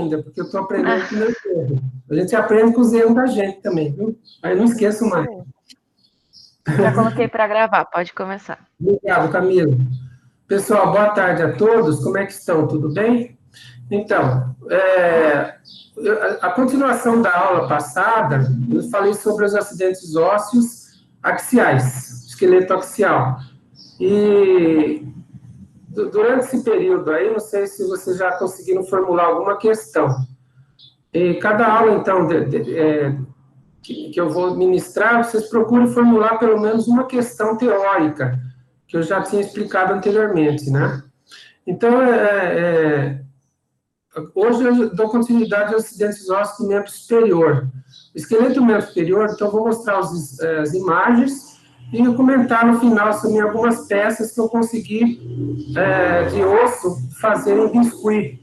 ainda, porque eu estou aprendendo com o meu erro. A gente aprende com os erros da gente também, viu? Aí eu não esqueço mais. Já coloquei para gravar, pode começar. Obrigado, Camila. Pessoal, boa tarde a todos. Como é que estão? Tudo bem? Então, a continuação da aula passada, eu falei sobre os acidentes ósseos axiais, esqueleto axial. E durante esse período aí, não sei se vocês já conseguiram formular alguma questão. E cada aula, então, que eu vou ministrar, vocês procurem formular pelo menos uma questão teórica, que eu já tinha explicado anteriormente, né? Então, hoje eu dou continuidade aos acidentes ósseos do membro superior. O esqueleto do membro superior, então, eu vou mostrar as imagens e comentar no final sobre algumas peças que eu consegui de osso fazer em biscuit.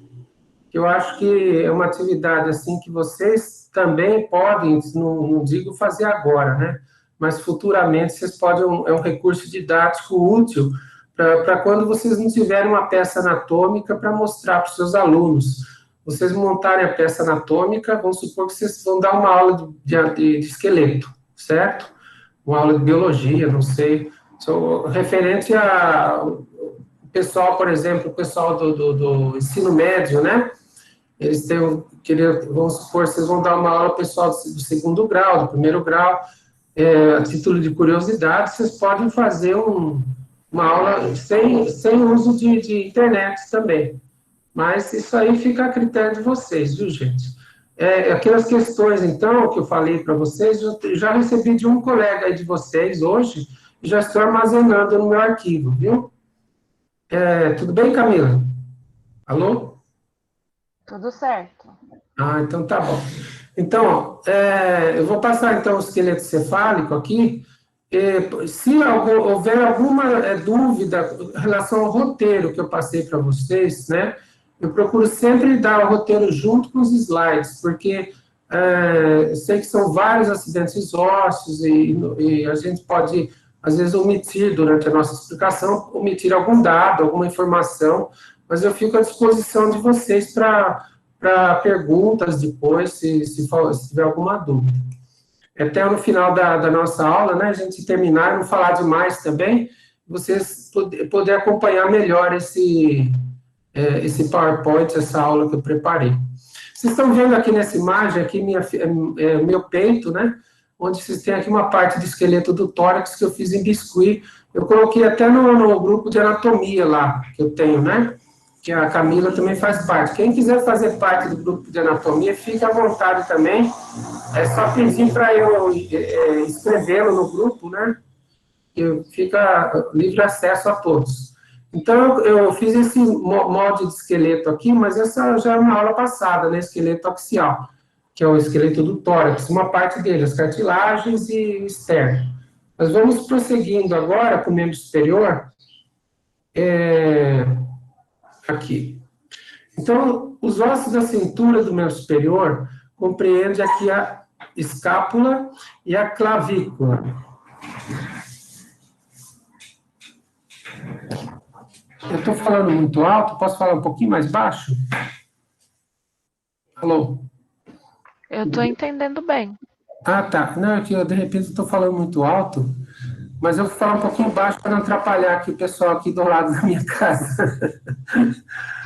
Que eu acho que é uma atividade assim que vocês também podem, não digo fazer agora, né? Mas futuramente vocês podem, é um recurso didático útil para quando vocês não tiverem uma peça anatômica para mostrar para os seus alunos. Vocês montarem a peça anatômica, vamos supor que vocês vão dar uma aula de esqueleto, certo? Uma aula de biologia, não sei. Referente a pessoal, por exemplo, o pessoal do ensino médio, né? Eles têm, vamos supor, vocês vão dar uma aula pessoal do segundo grau, do primeiro grau, a título de curiosidade, vocês podem fazer uma aula sem uso de internet também. Mas isso aí fica a critério de vocês, viu, gente? Aquelas questões, então, que eu falei para vocês, eu já recebi de um colega aí de vocês hoje, e já estou armazenando no meu arquivo, viu? Tudo bem, Camila? Alô? Tudo certo. Ah, então tá bom. Então, eu vou passar, então, o esqueleto cefálico aqui. Se houver alguma dúvida em relação ao roteiro que eu passei para vocês, né, eu procuro sempre dar o roteiro junto com os slides, porque eu sei que são vários acidentes ósseos e a gente pode, às vezes, omitir durante a nossa explicação, omitir algum dado, alguma informação, mas eu fico à disposição de vocês para perguntas depois, se tiver alguma dúvida. Até no final da nossa aula, né, a gente terminar e não falar demais também, vocês poder acompanhar melhor esse PowerPoint, essa aula que eu preparei. Vocês estão vendo aqui nessa imagem, aqui meu peito, né, onde vocês têm aqui uma parte do esqueleto do tórax que eu fiz em biscuit. Eu coloquei até no grupo de anatomia lá, que eu tenho, né, que a Camila também faz parte. Quem quiser fazer parte do grupo de anatomia, fique à vontade também. É só pedir para eu escrevê-lo no grupo, né? Que fica livre acesso a todos. Então, eu fiz esse molde de esqueleto aqui, mas essa já é uma aula passada, né? Esqueleto axial, que é o esqueleto do tórax, uma parte dele, as cartilagens e externo. Nós vamos prosseguindo agora com o membro superior. Aqui. Então, os ossos da cintura do membro superior compreendem aqui a escápula e a clavícula. Eu estou falando muito alto, posso falar um pouquinho mais baixo? Alô? Eu estou entendendo bem. Ah, tá. Não, é que eu, de repente, estou falando muito alto, mas eu vou falar um pouquinho baixo para não atrapalhar aqui o pessoal aqui do lado da minha casa.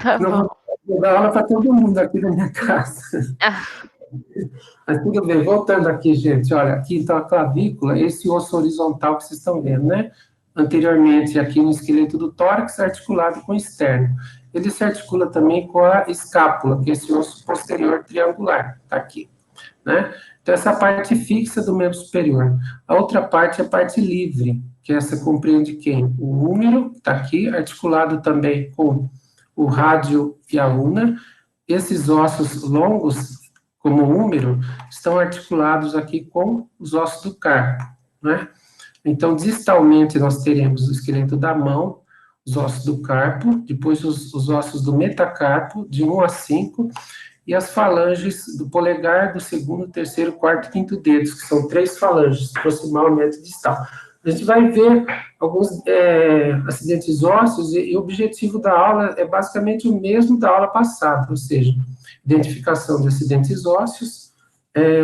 Tá bom. Vou dar aula para todo mundo aqui da minha casa. Mas tudo bem, voltando aqui, gente, olha, aqui então a clavícula, esse osso horizontal que vocês estão vendo, né? Anteriormente, aqui no esqueleto do tórax, articulado com o externo. Ele se articula também com a escápula, que é esse osso posterior triangular, tá aqui, né? Então, essa parte fixa do membro superior. A outra parte é a parte livre, que essa compreende quem? O húmero, tá aqui, articulado também com o rádio e a una. Esses ossos longos, como o húmero, estão articulados aqui com os ossos do carpo, né? Então, distalmente, nós teremos o esqueleto da mão, os ossos do carpo, depois os ossos do metacarpo, de 1 a 5, e as falanges do polegar, do segundo, terceiro, quarto e quinto dedos, que são 3 falanges, proximalmente distal. A gente vai ver alguns acidentes ósseos e o objetivo da aula é basicamente o mesmo da aula passada, ou seja, identificação de acidentes ósseos,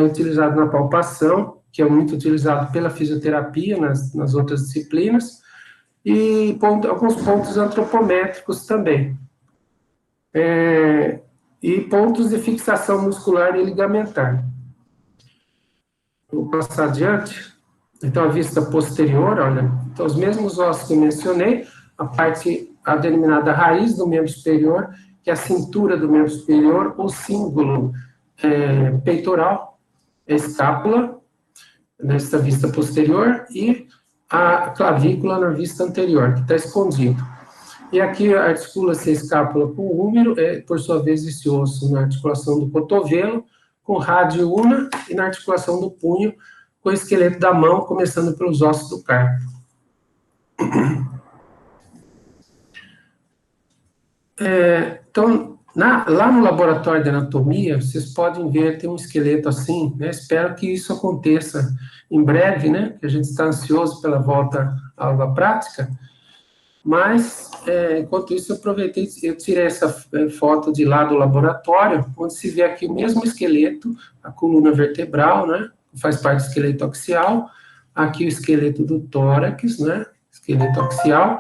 utilizado na palpação, que é muito utilizado pela fisioterapia nas outras disciplinas, e alguns pontos antropométricos também. E pontos de fixação muscular e ligamentar. Vou passar adiante. Então, a vista posterior, olha, então, os mesmos ossos que eu mencionei, a denominada raiz do membro superior, que é a cintura do membro superior, o símbolo peitoral, a escápula, nessa vista posterior, e a clavícula na vista anterior, que está escondido. E aqui articula-se a escápula com o húmero, por sua vez, esse osso na articulação do cotovelo, com rádio una, e na articulação do punho, com o esqueleto da mão, começando pelos ossos do carpo. Então, lá no laboratório de anatomia, vocês podem ver, tem um esqueleto assim, né? Espero que isso aconteça em breve, né? Que a gente está ansioso pela volta à aula prática. Mas, enquanto isso, eu tirei essa foto de lá do laboratório, onde se vê aqui o mesmo esqueleto, a coluna vertebral, né? Faz parte do esqueleto axial, aqui o esqueleto do tórax, né? Esqueleto axial,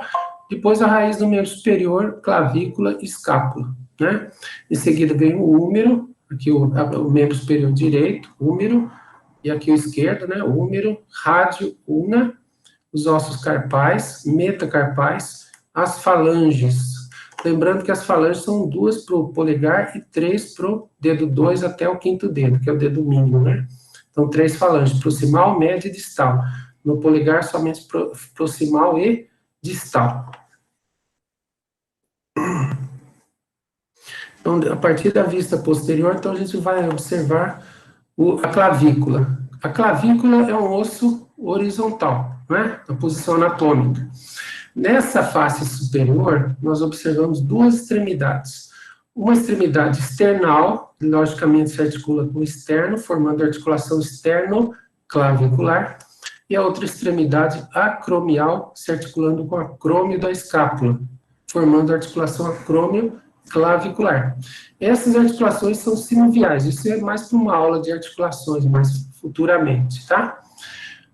depois a raiz do membro superior, clavícula e escápula, né? Em seguida vem o húmero, aqui o membro superior direito, húmero, e aqui o esquerdo, né? Húmero, rádio, una, os ossos carpais, metacarpais, as falanges. Lembrando que as falanges são 2 para o polegar e 3 para o dedo 2 até o 5º dedo, que é o dedo mínimo, né? Então, 3 falanges, proximal, média e distal. No polegar, somente proximal e distal. Então, a partir da vista posterior, então, a gente vai observar a clavícula. A clavícula é um osso horizontal, né? Na posição anatômica. Nessa face superior, nós observamos 2 extremidades. Uma extremidade external, logicamente se articula com o externo, formando a articulação externo-clavicular, e a outra extremidade acromial, se articulando com o acrômio da escápula, formando a articulação acrômio-clavicular. Essas articulações são sinoviais, isso é mais para uma aula de articulações, mais futuramente, tá?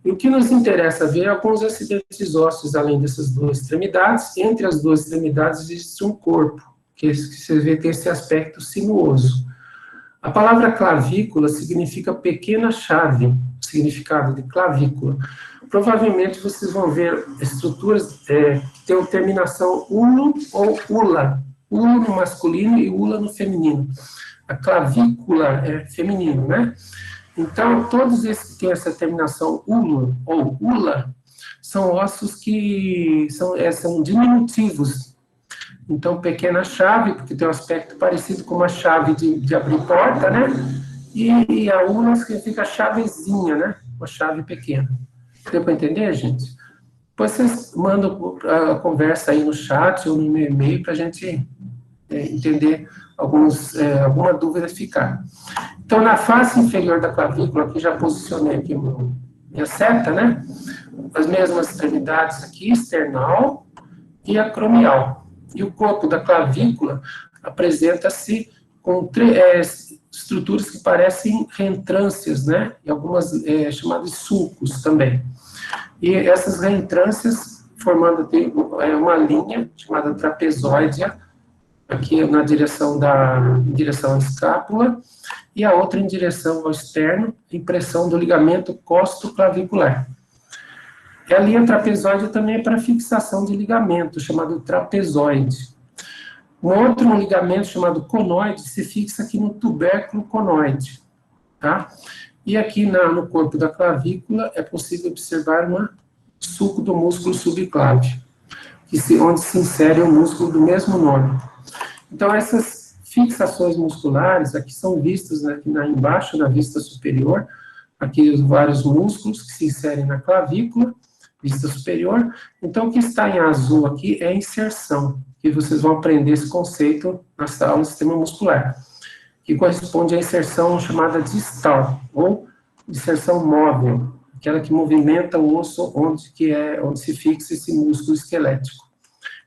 E o que nos interessa ver é alguns acidentes ósseos, além dessas 2 extremidades. Entre as 2 extremidades existe um corpo, que você vê tem esse aspecto sinuoso. A palavra clavícula significa pequena chave, significado de clavícula. Provavelmente vocês vão ver estruturas que têm terminação ulo ou ula. Ulo no masculino e ula no feminino. A clavícula é feminino, né? Então, todos esses que têm essa terminação ulo ou ula são ossos que são diminutivos. Então, pequena chave, porque tem um aspecto parecido com uma chave de abrir porta, né? E a ula significa chavezinha, né? Uma chave pequena. Deu para entender, gente? Depois vocês mandam a conversa aí no chat ou no meu e-mail para a gente entender alguma dúvida ficar. Então, na face inferior da clavícula, aqui já posicionei aqui minha seta, né? As mesmas extremidades aqui, external e acromial. E o corpo da clavícula apresenta-se com estruturas que parecem reentrâncias, né? E algumas chamadas sulcos também. E essas reentrâncias formando uma linha chamada trapezoidea, aqui na direção à escápula, e a outra em direção ao externo, impressão do ligamento costoclavicular. E a linha trapezoide também é para fixação de ligamento, chamado trapezoide. Um outro ligamento chamado conoide se fixa aqui no tubérculo conoide, tá? E aqui no corpo da clavícula é possível observar um sulco do músculo subclávio, onde se insere o músculo do mesmo nome. Então, essas fixações musculares aqui são vistas aqui embaixo, na vista superior, aqui os vários músculos que se inserem na clavícula, vista superior. Então, o que está em azul aqui é a inserção, que vocês vão aprender esse conceito na aula do sistema muscular, que corresponde à inserção chamada distal, ou inserção móvel, aquela que movimenta o osso onde se fixa esse músculo esquelético.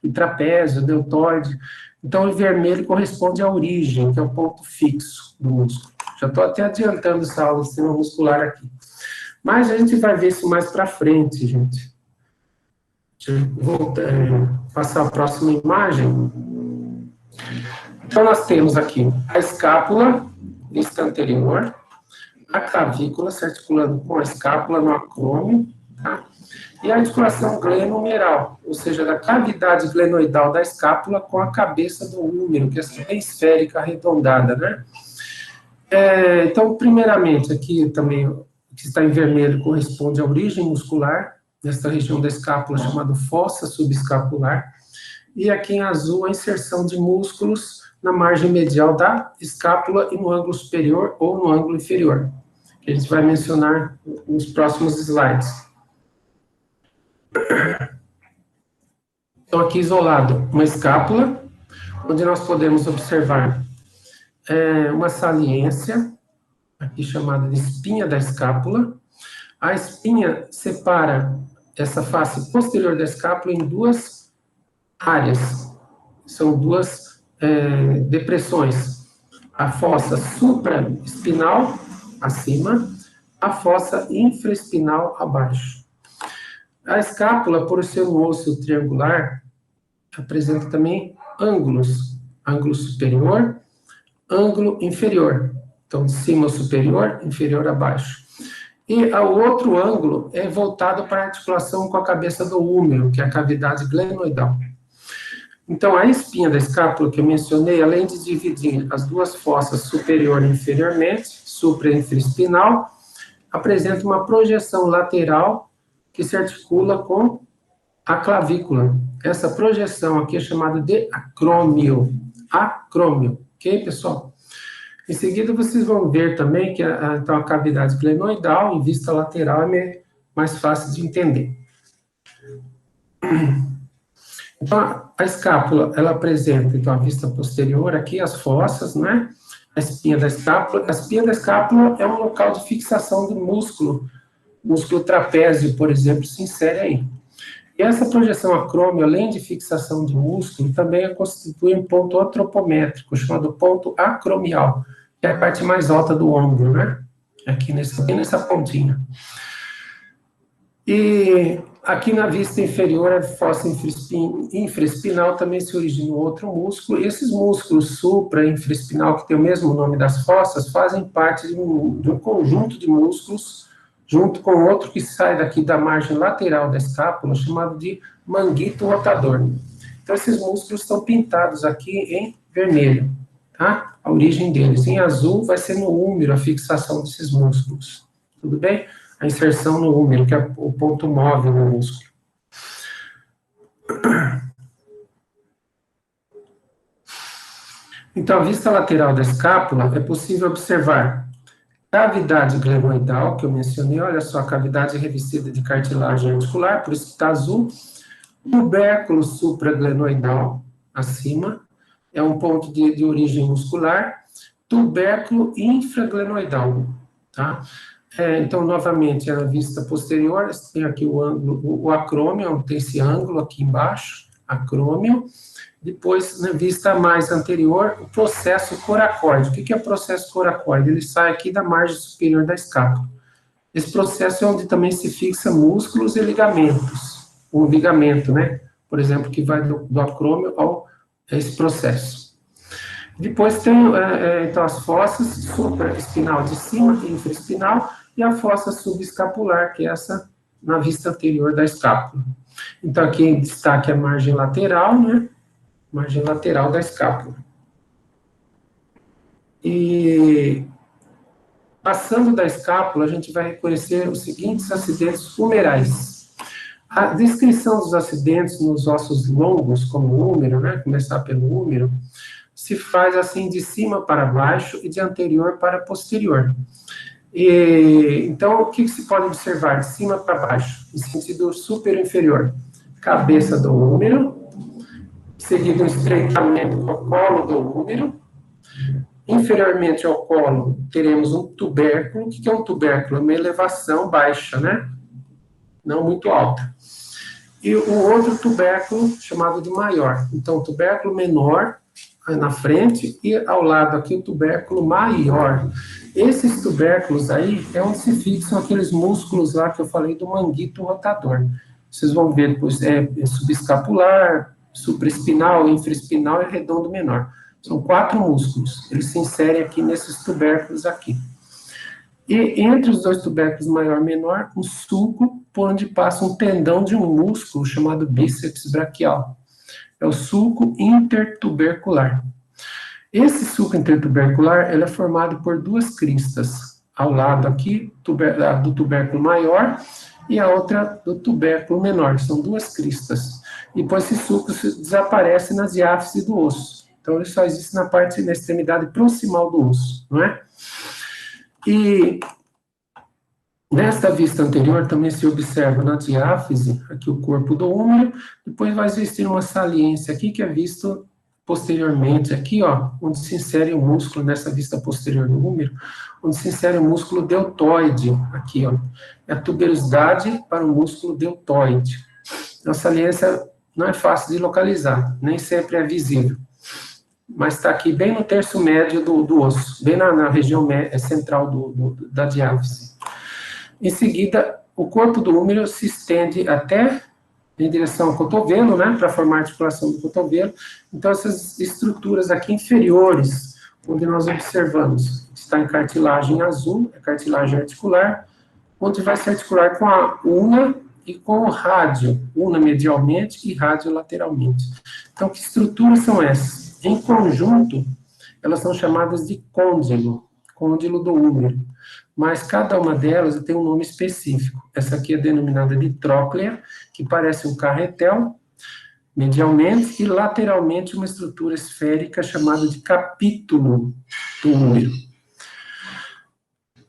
E trapézio, deltoide. Então, o vermelho corresponde à origem, que é o ponto fixo do músculo. Já estou até adiantando essa aula de sistema muscular aqui. Mas a gente vai ver isso mais para frente, gente. Vou passar a próxima imagem. Então, nós temos aqui a escápula, vista anterior, a clavícula se articulando com a escápula no acrômio, tá? E a articulação glenohumeral, ou seja, da cavidade glenoidal da escápula com a cabeça do húmero, que é esférica, arredondada, né? Então, primeiramente, aqui também, o que está em vermelho corresponde à origem muscular, nesta região da escápula chamada fossa subescapular, e aqui em azul a inserção de músculos na margem medial da escápula e no ângulo superior ou no ângulo inferior, que a gente vai mencionar nos próximos slides. Então, aqui isolado, uma escápula, onde nós podemos observar uma saliência, aqui chamada de espinha da escápula. A espinha separa essa face posterior da escápula em duas áreas, são duas depressões, a fossa supraespinal, acima, a fossa infraespinal, abaixo. A escápula, por ser um osso triangular, apresenta também ângulos, ângulo superior, ângulo inferior, então de cima superior, inferior abaixo. E o outro ângulo é voltado para a articulação com a cabeça do húmero, que é a cavidade glenoidal. Então, a espinha da escápula que eu mencionei, além de dividir as duas fossas superior e inferiormente, supra e infraespinal, apresenta uma projeção lateral que se articula com a clavícula. Essa projeção aqui é chamada de acrômio. Acrômio, ok, pessoal? Em seguida, vocês vão ver também que então, a cavidade glenoidal, em vista lateral, é mais fácil de entender. Então, a escápula, ela apresenta, então, a vista posterior, aqui as fossas, né? A espinha da escápula. A espinha da escápula é um local de fixação do músculo. O músculo trapézio, por exemplo, se insere aí. E essa projeção acrômio, além de fixação de músculo, também constitui um ponto antropométrico, chamado ponto acromial, que é a parte mais alta do ombro, né? Aqui nessa pontinha. E aqui na vista inferior, a fossa infraespinal também se origina em outro músculo. E esses músculos supra e infraespinal, que tem o mesmo nome das fossas, fazem parte de um conjunto de músculos, junto com outro que sai daqui da margem lateral da escápula, chamado de manguito rotador. Então, esses músculos estão pintados aqui em vermelho, tá? A origem deles. Em azul vai ser no húmero a fixação desses músculos. Tudo bem? A inserção no húmero, que é o ponto móvel no músculo. Então, a vista lateral da escápula é possível observar cavidade glenoidal, que eu mencionei, olha só, a cavidade revestida de cartilagem articular, por isso que está azul. Tubérculo supraglenoidal, acima, é um ponto de origem muscular. Tubérculo infraglenoidal, tá? Então, novamente, a vista posterior, tem aqui o ângulo, o acrômio, tem esse ângulo aqui embaixo, acrômio. Depois, na vista mais anterior, o processo coracóide. O que é o processo coracóide? Ele sai aqui da margem superior da escápula. Esse processo é onde também se fixa músculos e ligamentos. O ligamento, né? Por exemplo, que vai do acrômio ao esse processo. Depois tem, então, as fossas supraespinal de cima e infraespinal, e a fossa subescapular, que é essa na vista anterior da escápula. Então, aqui em destaque a margem lateral, né? Margem lateral da escápula. E passando da escápula, a gente vai reconhecer os seguintes acidentes humerais. A descrição dos acidentes nos ossos longos, como o húmero, né? Começar pelo húmero, se faz assim de cima para baixo e de anterior para posterior. Então, o que se pode observar de cima para baixo, em sentido superior inferior? Cabeça do húmero, seguido um estreitamento do colo do húmero, Inferiormente ao colo, teremos um tubérculo. O que é um tubérculo? É uma elevação baixa, né? Não muito alta. E o outro tubérculo, chamado de maior. Então, o tubérculo menor na frente e ao lado aqui o tubérculo maior. Esses tubérculos aí é onde se fixam aqueles músculos lá que eu falei do manguito rotador. Vocês vão ver depois, subescapular, supraespinal, infraespinal e redondo menor. São 4 músculos. Eles se inserem aqui nesses tubérculos aqui. E entre os 2 tubérculos maior e menor, um sulco por onde passa um tendão de um músculo chamado bíceps braquial. É o sulco intertubercular. Esse sulco intertubercular, ele é formado por 2 cristas, ao lado aqui do tubérculo maior e a outra do tubérculo menor. São 2 cristas. E depois esse sulco desaparece na diáfise do osso. Então, ele só existe na extremidade proximal do osso, não é? E nesta vista anterior também se observa na diáfise, aqui o corpo do húmero, depois vai existir uma saliência aqui que é visto posteriormente, aqui ó, onde se insere o músculo, nessa vista posterior do húmero, onde se insere o músculo deltoide, aqui ó, é a tuberosidade para o músculo deltoide. A saliência não é fácil de localizar, nem sempre é visível. Mas está aqui bem no terço médio do osso, bem na região central da diáfise. Em seguida, o corpo do húmero se estende até em direção ao cotovelo, né, para formar a articulação do cotovelo. Então, essas estruturas aqui inferiores, onde nós observamos, está em cartilagem azul, é cartilagem articular, onde vai se articular com a una e com o rádio, una medialmente e rádio lateralmente. Então, que estruturas são essas? Em conjunto, elas são chamadas de côndilo do húmero, mas cada uma delas tem um nome específico. Essa aqui é denominada de tróclea, que parece um carretel, medialmente, e lateralmente uma estrutura esférica chamada de capítulo do húmero.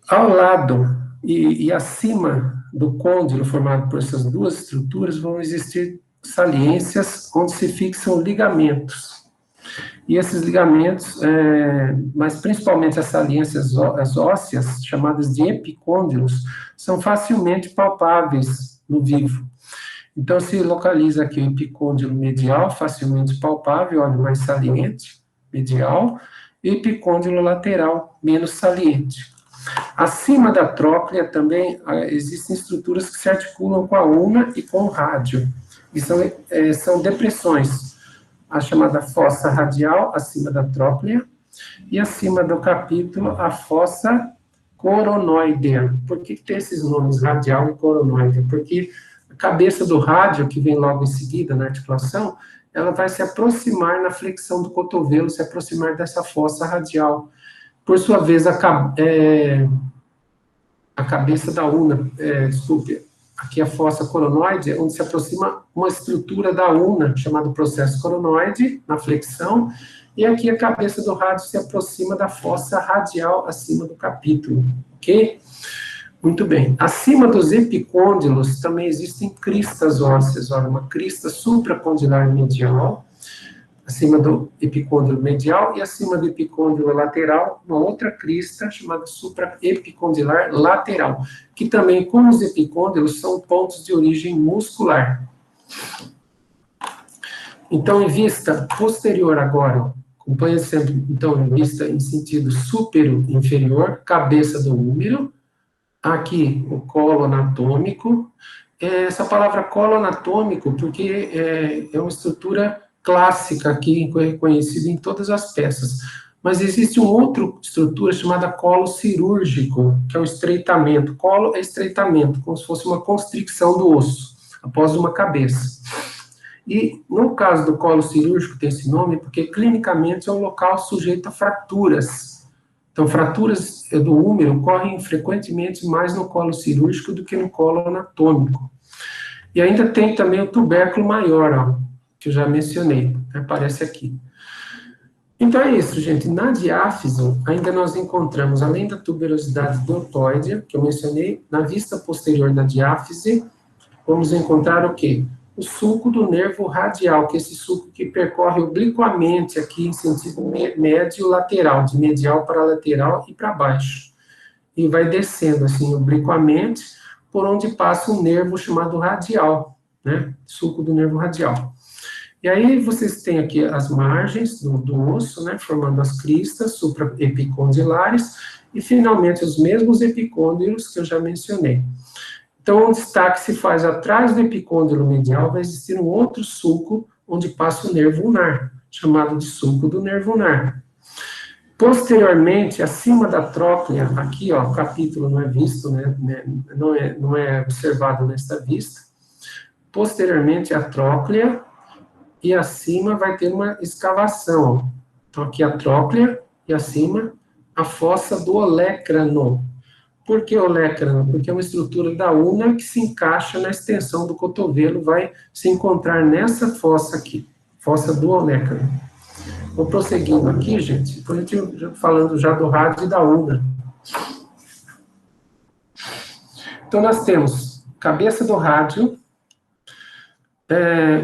Ao lado e acima do côndilo formado por essas 2 estruturas vão existir saliências onde se fixam ligamentos. E esses ligamentos, mas principalmente as saliências ósseas, chamadas de epicôndilos, são facilmente palpáveis no vivo. Então, se localiza aqui o epicôndilo medial, facilmente palpável, olha, mais saliente, medial, e epicôndilo lateral, menos saliente. Acima da tróclea também existem estruturas que se articulam com a una e com o rádio, e são depressões. A chamada fossa radial, acima da tróclea, e acima do capítulo, a fossa coronoidea. Por que tem esses nomes, radial e coronoidea? Porque a cabeça do rádio, que vem logo em seguida na articulação, ela vai se aproximar na flexão do cotovelo, se aproximar dessa fossa radial. Por sua vez, a cabeça da una, aqui a fossa coronoide, onde se aproxima uma estrutura da una, chamado processo coronoide, na flexão, e aqui a cabeça do rádio se aproxima da fossa radial acima do capítulo, ok? Muito bem. Acima dos epicôndilos também existem cristas ósseas, olha, uma crista supracondilar medial, acima do epicôndilo medial, e acima do epicôndilo lateral, uma outra crista chamada supraepicondilar lateral, que também, como os epicôndilos, são pontos de origem muscular. Então, em vista posterior agora, acompanha sempre, então, em vista em sentido superior-inferior, cabeça do húmero, aqui o colo anatômico. Essa palavra colo anatômico, porque é uma estrutura clássica aqui, reconhecida em todas as peças. Mas existe uma outra estrutura chamada colo cirúrgico, que é o estreitamento. Colo é estreitamento, como se fosse uma constricção do osso, após uma cabeça. E, no caso do colo cirúrgico, tem esse nome porque, clinicamente, é um local sujeito a fraturas. Então, fraturas do húmero ocorrem frequentemente mais no colo cirúrgico do que no colo anatômico. E ainda tem também o tubérculo maior, ó, que eu já mencionei, aparece aqui. Então é isso, gente. Na diáfise, ainda nós encontramos, além da tuberosidade deltoide, que eu mencionei, na vista posterior da diáfise, vamos encontrar o quê? o sulco do nervo radial, que é esse sulco que percorre obliquamente aqui em sentido médio lateral, de medial para lateral e para baixo. E vai descendo assim obliquamente, por onde passa um nervo chamado radial, né? Sulco do nervo radial. E aí vocês têm aqui as margens do osso, né? Formando as cristas supraepicondylares e finalmente os mesmos epicôndilos que eu já mencionei. Então, um destaque se faz atrás do epicôndilo medial, vai existir um outro sulco onde passa o nervo ulnar, chamado de sulco do nervo ulnar. Posteriormente, acima da tróclea, aqui, ó, o capítulo não é visto, né, não é observado nesta vista. Posteriormente, a tróclea, e acima vai ter uma escavação. Ó. Então, aqui a tróclea, e acima, a fossa do olecrano. Por que olecrano? Porque é uma estrutura da una que se encaixa na extensão do cotovelo, vai se encontrar nessa fossa aqui, fossa do olecrano. Vou prosseguindo aqui, gente, depois a gente falando já do rádio e da una. Então, nós temos cabeça do rádio,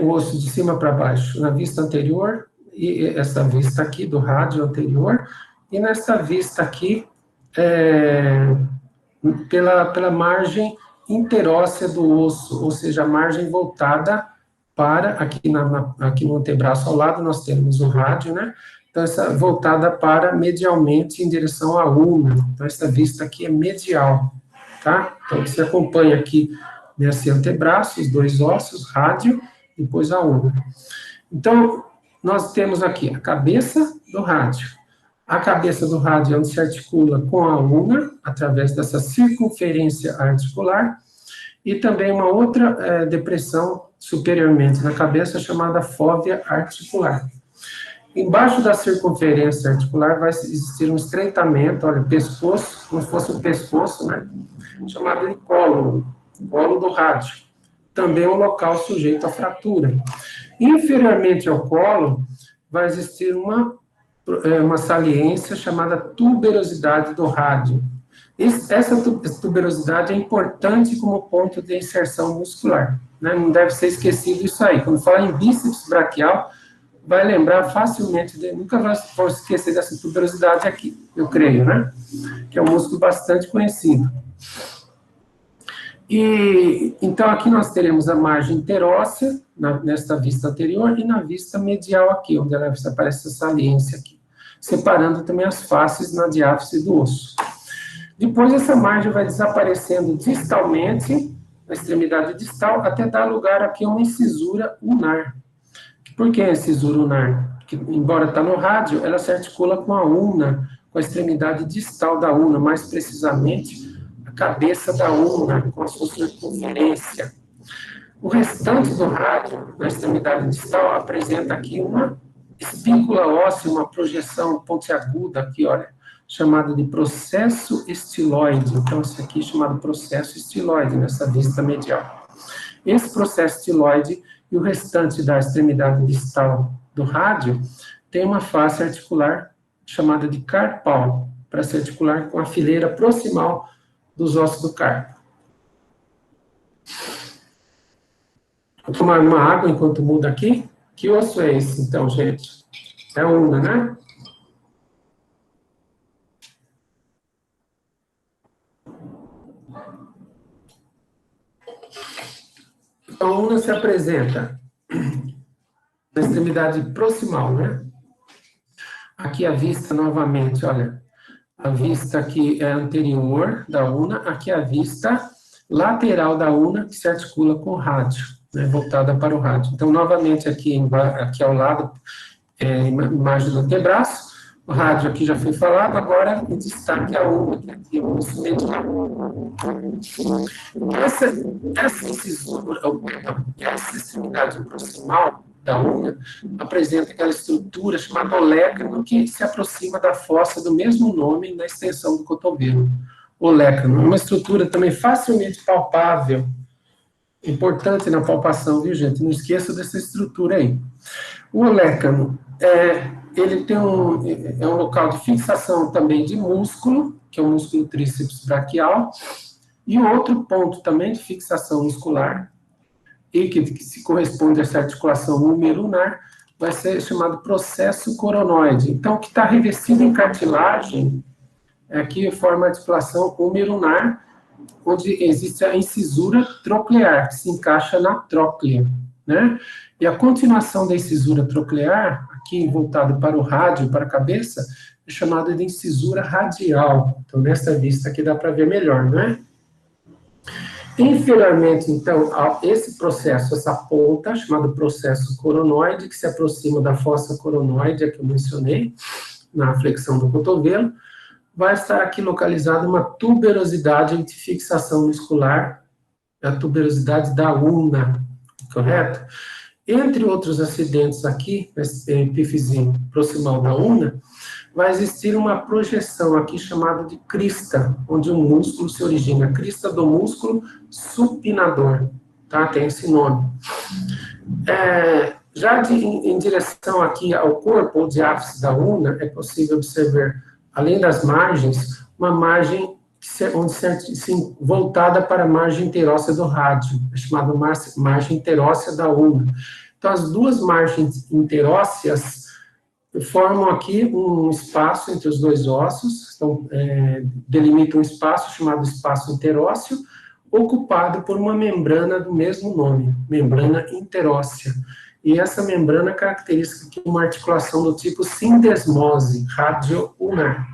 o osso de cima para baixo, na vista anterior, e essa vista aqui do rádio anterior, e nesta vista aqui, pela margem interóssea do osso, ou seja, a margem voltada para, aqui no antebraço ao lado, nós temos o rádio, né? Então, essa voltada para medialmente em direção à una. Então, essa vista aqui é medial, tá? Então, você acompanha aqui nesse antebraço, os dois ossos, rádio, depois a una. Então, nós temos aqui a cabeça do rádio. A cabeça do rádio é onde se articula com a una, através dessa circunferência articular, e também uma outra depressão superiormente na cabeça, chamada fóvea articular. Embaixo da circunferência articular vai existir um estreitamento, olha, pescoço, como se fosse um pescoço, né, chamado de colo do rádio. Também um local sujeito à fratura. Inferiormente ao colo, vai existir uma saliência chamada tuberosidade do rádio. Essa tuberosidade é importante como ponto de inserção muscular, né? Não deve ser esquecido isso aí. Quando falar em bíceps braquial, vai lembrar facilmente, nunca vai esquecer dessa tuberosidade aqui, eu creio, né? Que é um músculo bastante conhecido. E, então, aqui nós teremos a margem interóssea, nesta vista anterior, e na vista medial aqui, onde aparece essa saliência aqui, separando também as faces na diáfise do osso. Depois, essa margem vai desaparecendo distalmente, na extremidade distal, até dar lugar aqui a uma incisura ulnar. Por que a incisura ulnar? Porque, embora está no rádio, ela se articula com a una, com a extremidade distal da una, mais precisamente, a cabeça da una, com a sua circunferência. O restante do rádio, na extremidade distal, apresenta aqui uma espíncula óssea, uma projeção pontiaguda aqui, olha, chamada de processo estiloide. Então, esse aqui é chamado processo estiloide, nessa vista medial. Esse processo estiloide e o restante da extremidade distal do rádio tem uma face articular chamada de carpal, para se articular com a fileira proximal dos ossos do carpo. Vou tomar uma água enquanto muda aqui. Que osso é esse, então, gente? É a una, né? Então, a una se apresenta na extremidade proximal, né? Aqui a vista, novamente, olha. A vista aqui é anterior da una, aqui a vista lateral da una, que se articula com o rádio, né, voltada para o rádio. Então, novamente, aqui ao lado, imagem do antebraço, o rádio aqui já foi falado, agora em destaque a una, que aqui é o osso medial. Essa incisura, essa extremidade proximal da unha, apresenta aquela estrutura chamada olecrano, que se aproxima da fossa do mesmo nome na extensão do cotovelo. Olecrano é uma estrutura também facilmente palpável, importante na palpação, viu, gente? Não esqueça dessa estrutura aí. O olecrano, ele tem um local de fixação também de músculo, que é o músculo tríceps braquial, e outro ponto também de fixação muscular e que se corresponde a essa articulação úmero-ulnar, vai ser chamado processo coronoide. Então, o que está revestido em cartilagem, aqui forma a articulação úmero-ulnar, onde existe a incisura troclear, que se encaixa na tróclea, né? E a continuação da incisura troclear, aqui voltado para o rádio, para a cabeça, é chamada de incisura radial. Então, nessa vista aqui dá para ver melhor, né? Inferiormente, então, a esse processo, essa ponta, chamado processo coronoide, que se aproxima da fossa coronoide, que eu mencionei, na flexão do cotovelo, vai estar aqui localizada uma tuberosidade de fixação muscular, a tuberosidade da ulna, correto? Entre outros acidentes aqui, nesse epífise proximal da ulna, vai existir uma projeção aqui chamada de crista, onde o músculo se origina, crista do músculo supinador, tá? Tem esse nome. Em direção aqui ao corpo, ou diáfise da ulna, é possível observar, além das margens, uma margem voltada para a margem interóssea do rádio, é chamada margem interóssea da ulna. Então, as duas margens interósseas formam aqui um espaço entre os dois ossos, então, delimitam um espaço chamado espaço interósseo, ocupado por uma membrana do mesmo nome, membrana interóssea. E essa membrana caracteriza aqui uma articulação do tipo sindesmose radio-ulnar.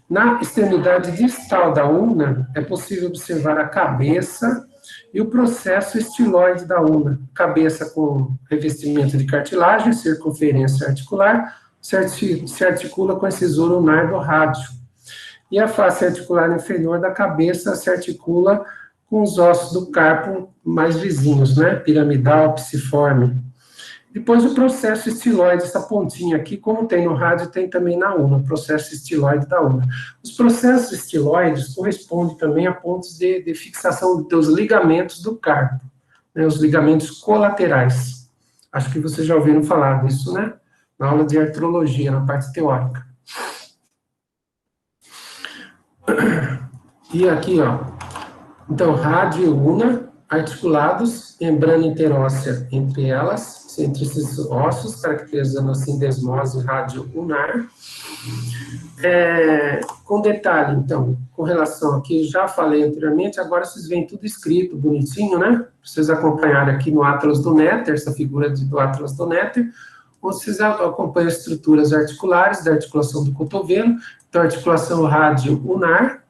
Na extremidade distal da ulna, é possível observar a cabeça e o processo estiloide da ulna. Cabeça com revestimento de cartilagem, circunferência articular, se articula com a incisura ulnar do rádio. E a face articular inferior da cabeça se articula com os ossos do carpo mais vizinhos, né? Piramidal, psiforme. Depois o processo estiloide, essa pontinha aqui, como tem no rádio, tem também na ulna, o processo estiloide da ulna. Os processos estiloides correspondem também a pontos de fixação dos ligamentos do carpo, né, os ligamentos colaterais. Acho que vocês já ouviram falar disso, né? Na aula de artrologia, na parte teórica. E aqui, ó, então, rádio e ulna, articulados, membrana interóssea entre elas, entre esses ossos, caracterizando a sindesmose radio-ulnar. Com detalhe, então, com relação aqui, já falei anteriormente, agora vocês veem tudo escrito, bonitinho, né? Para vocês acompanharem aqui no Atlas do Néter, essa figura do Atlas do Néter, onde vocês acompanham as estruturas articulares da articulação do cotovelo, então, articulação rádio-ulnar,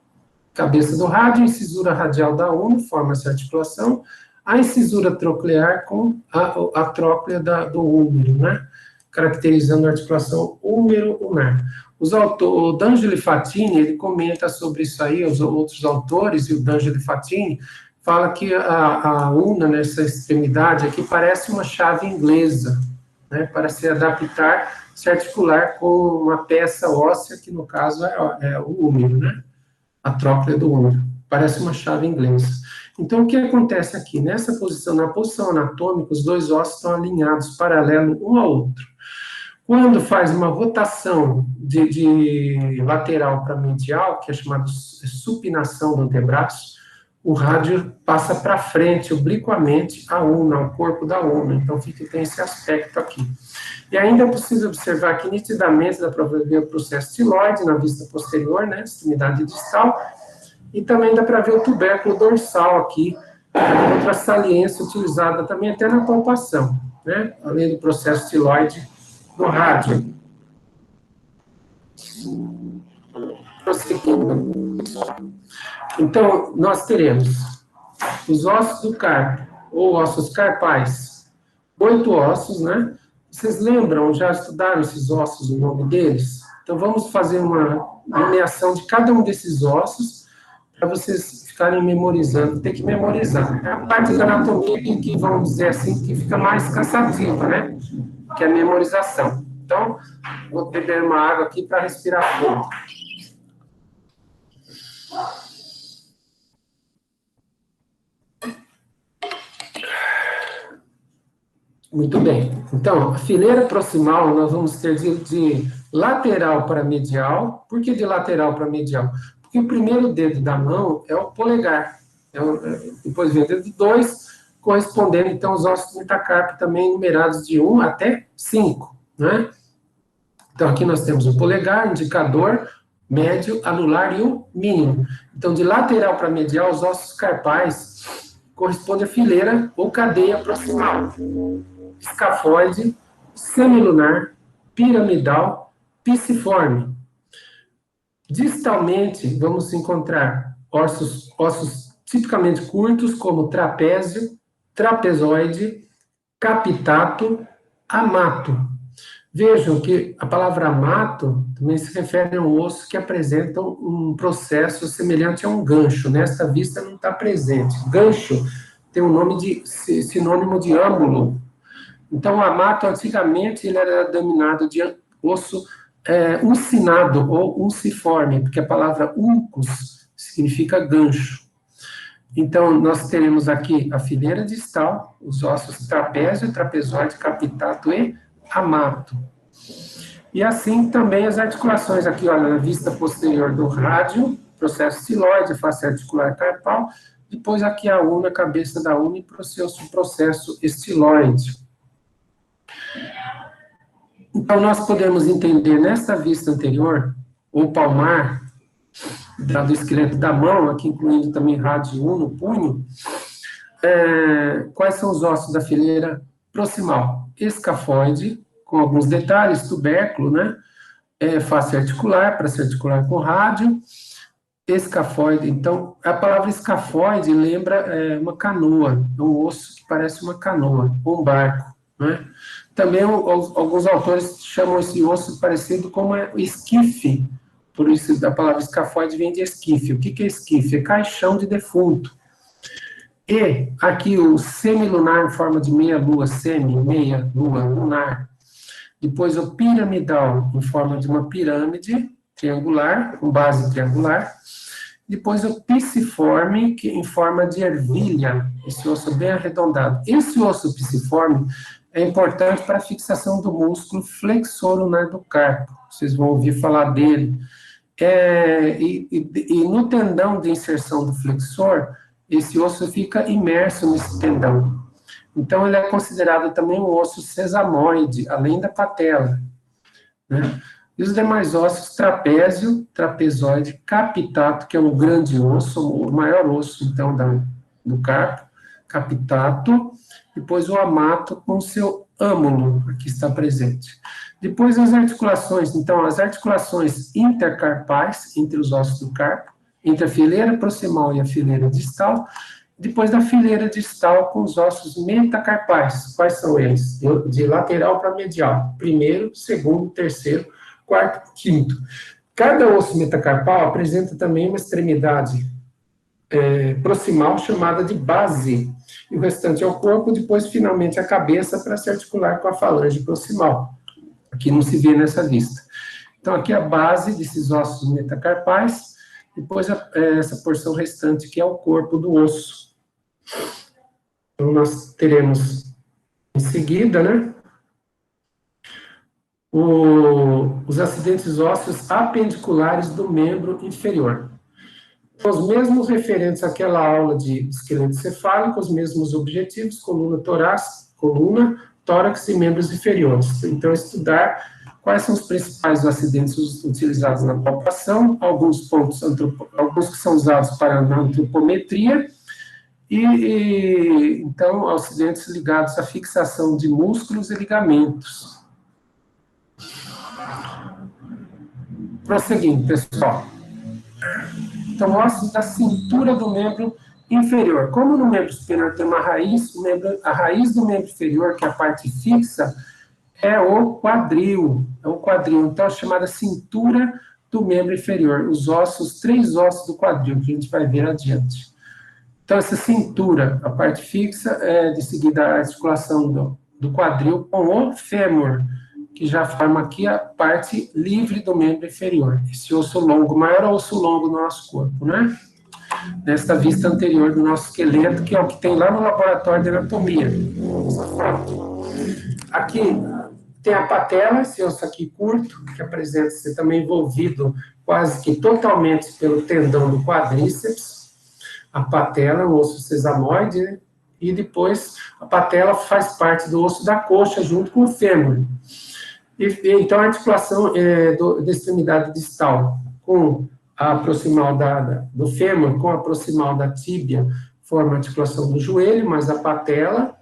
cabeça do rádio, incisura radial da ulna, forma essa articulação, a incisura troclear com a tróclea do úmero, né? Caracterizando a articulação úmero-ulnar. O D'Angeli Fatini, ele comenta sobre isso aí, os outros autores, e o D'Angeli Fatini fala que a ulna, nessa extremidade aqui, parece uma chave inglesa, né? Para se adaptar, se articular com uma peça óssea, que no caso é o úmero, né? A tróclea do úmero. Parece uma chave inglesa. Então, o que acontece aqui? Nessa posição, na posição anatômica, os dois ossos estão alinhados, paralelo um ao outro. Quando faz uma rotação de lateral para medial, que é chamada supinação do antebraço, o rádio passa para frente, obliquamente, a ulna, ao corpo da ulna. Então, tem esse aspecto aqui. E ainda é possível observar que, nitidamente, dá para ver o processo estiloide na vista posterior, né, extremidade distal, e também dá para ver o tubérculo dorsal aqui, outra saliência utilizada também até na palpação, né? Além do processo estiloide do rádio. Prosseguindo. Então, nós teremos os ossos do carpo, ou ossos carpais, 8 ossos, né? Vocês lembram, já estudaram esses ossos, o nome deles? Então, vamos fazer uma nomeação de cada um desses ossos, para vocês ficarem memorizando, tem que memorizar. É a parte da anatomia que, vamos dizer assim, que fica mais cansativa, né? Que é a memorização. Então, vou beber uma água aqui para respirar fundo. Muito bem. Então, a fileira proximal nós vamos ter de lateral para medial. Por que de lateral para medial? Porque o primeiro dedo da mão é o polegar. Depois vem o dedo 2, correspondendo, então, aos ossos do metacarpo também numerados de 1 até 5, né? Então, aqui nós temos o polegar, indicador, médio, anular e o mínimo. Então, de lateral para medial, os ossos carpais correspondem à fileira ou cadeia proximal, escafoide, semilunar, piramidal, piciforme. Distalmente, vamos encontrar ossos tipicamente curtos, como trapézio, trapezoide, capitato, amato. Vejam que a palavra amato também se refere a um osso que apresenta um processo semelhante a um gancho. Nesta vista não está presente. Gancho tem um nome sinônimo de âmulo. Então, o amato, antigamente, ele era denominado de osso uncinado ou unciforme, porque a palavra uncus significa gancho. Então, nós teremos aqui a fileira distal, os ossos trapézio, trapezoide, capitato e amato. E assim também as articulações aqui, olha, na vista posterior do rádio, processo estiloide, face articular carpal, depois aqui a una, cabeça da una e processo estiloide. Então, nós podemos entender nesta vista anterior, ou palmar, do esqueleto da mão, aqui incluindo também rádio uno, punho, quais são os ossos da fileira proximal? Escafoide, com alguns detalhes, tubérculo, né? Face articular, para se articular com rádio, escafoide. Então, a palavra escafoide lembra uma canoa, um osso que parece uma canoa, ou um barco, né? Também alguns autores chamam esse osso parecido como esquife, por isso a palavra escafoide vem de esquife. O que é esquife? É caixão de defunto. E aqui o semilunar em forma de meia-lua, meia-lua, lunar. Depois o piramidal em forma de uma pirâmide triangular, com base triangular. Depois o piciforme, que em forma de ervilha, esse osso bem arredondado. Esse osso piciforme é importante para a fixação do músculo flexor lunar do carpo. Vocês vão ouvir falar dele. E no tendão de inserção do flexor, esse osso fica imerso nesse tendão. Então, ele é considerado também um osso sesamoide, além da patela, né? E os demais ossos, trapézio, trapezoide, capitato, que é um grande osso, o maior osso, então, do carpo, capitato, depois o amato com o seu âmulo, aqui está presente. Depois as articulações, então, as articulações intercarpais, entre os ossos do carpo, entre a fileira proximal e a fileira distal, depois da fileira distal com os ossos metacarpais. Quais são eles? De lateral para medial. Primeiro, segundo, terceiro, quarto, quinto. Cada osso metacarpal apresenta também uma extremidade proximal chamada de base, e o restante é o corpo, depois finalmente a cabeça para se articular com a falange proximal. Aqui não se vê nessa vista. Então aqui a base desses ossos metacarpais, depois essa porção restante que é o corpo do osso. Então nós teremos em seguida, né, os acidentes ósseos apendiculares do membro inferior. Os mesmos referentes àquela aula de esqueleto cefálico, os mesmos objetivos, coluna, tórax e membros inferiores. Então, estudar quais são os principais acidentes utilizados na palpação, alguns que são usados para a antropometria, então, acidentes ligados à fixação de músculos e ligamentos. Prosseguindo, pessoal. Então, ossos da cintura do membro inferior. Como no membro superior tem uma raiz, a raiz do membro inferior, que é a parte fixa, é o quadril. Então, é chamada cintura do membro inferior. Os 3 ossos do quadril, que a gente vai ver adiante. Então, essa cintura, a parte fixa, de seguida a articulação do quadril com o fêmur, que já forma aqui a parte livre do membro inferior. Esse osso longo, o maior osso longo do nosso corpo, né? Nesta vista anterior do nosso esqueleto, que é o que tem lá no laboratório de anatomia. Aqui tem a patela, esse osso aqui curto, que apresenta ser também envolvido quase que totalmente pelo tendão do quadríceps. A patela, o osso sesamoide, né? e depois a patela faz parte do osso da coxa, junto com o fêmur. Então, a articulação da extremidade distal com a proximal do fêmur, com a proximal da tíbia, forma a articulação do joelho, mais a patela.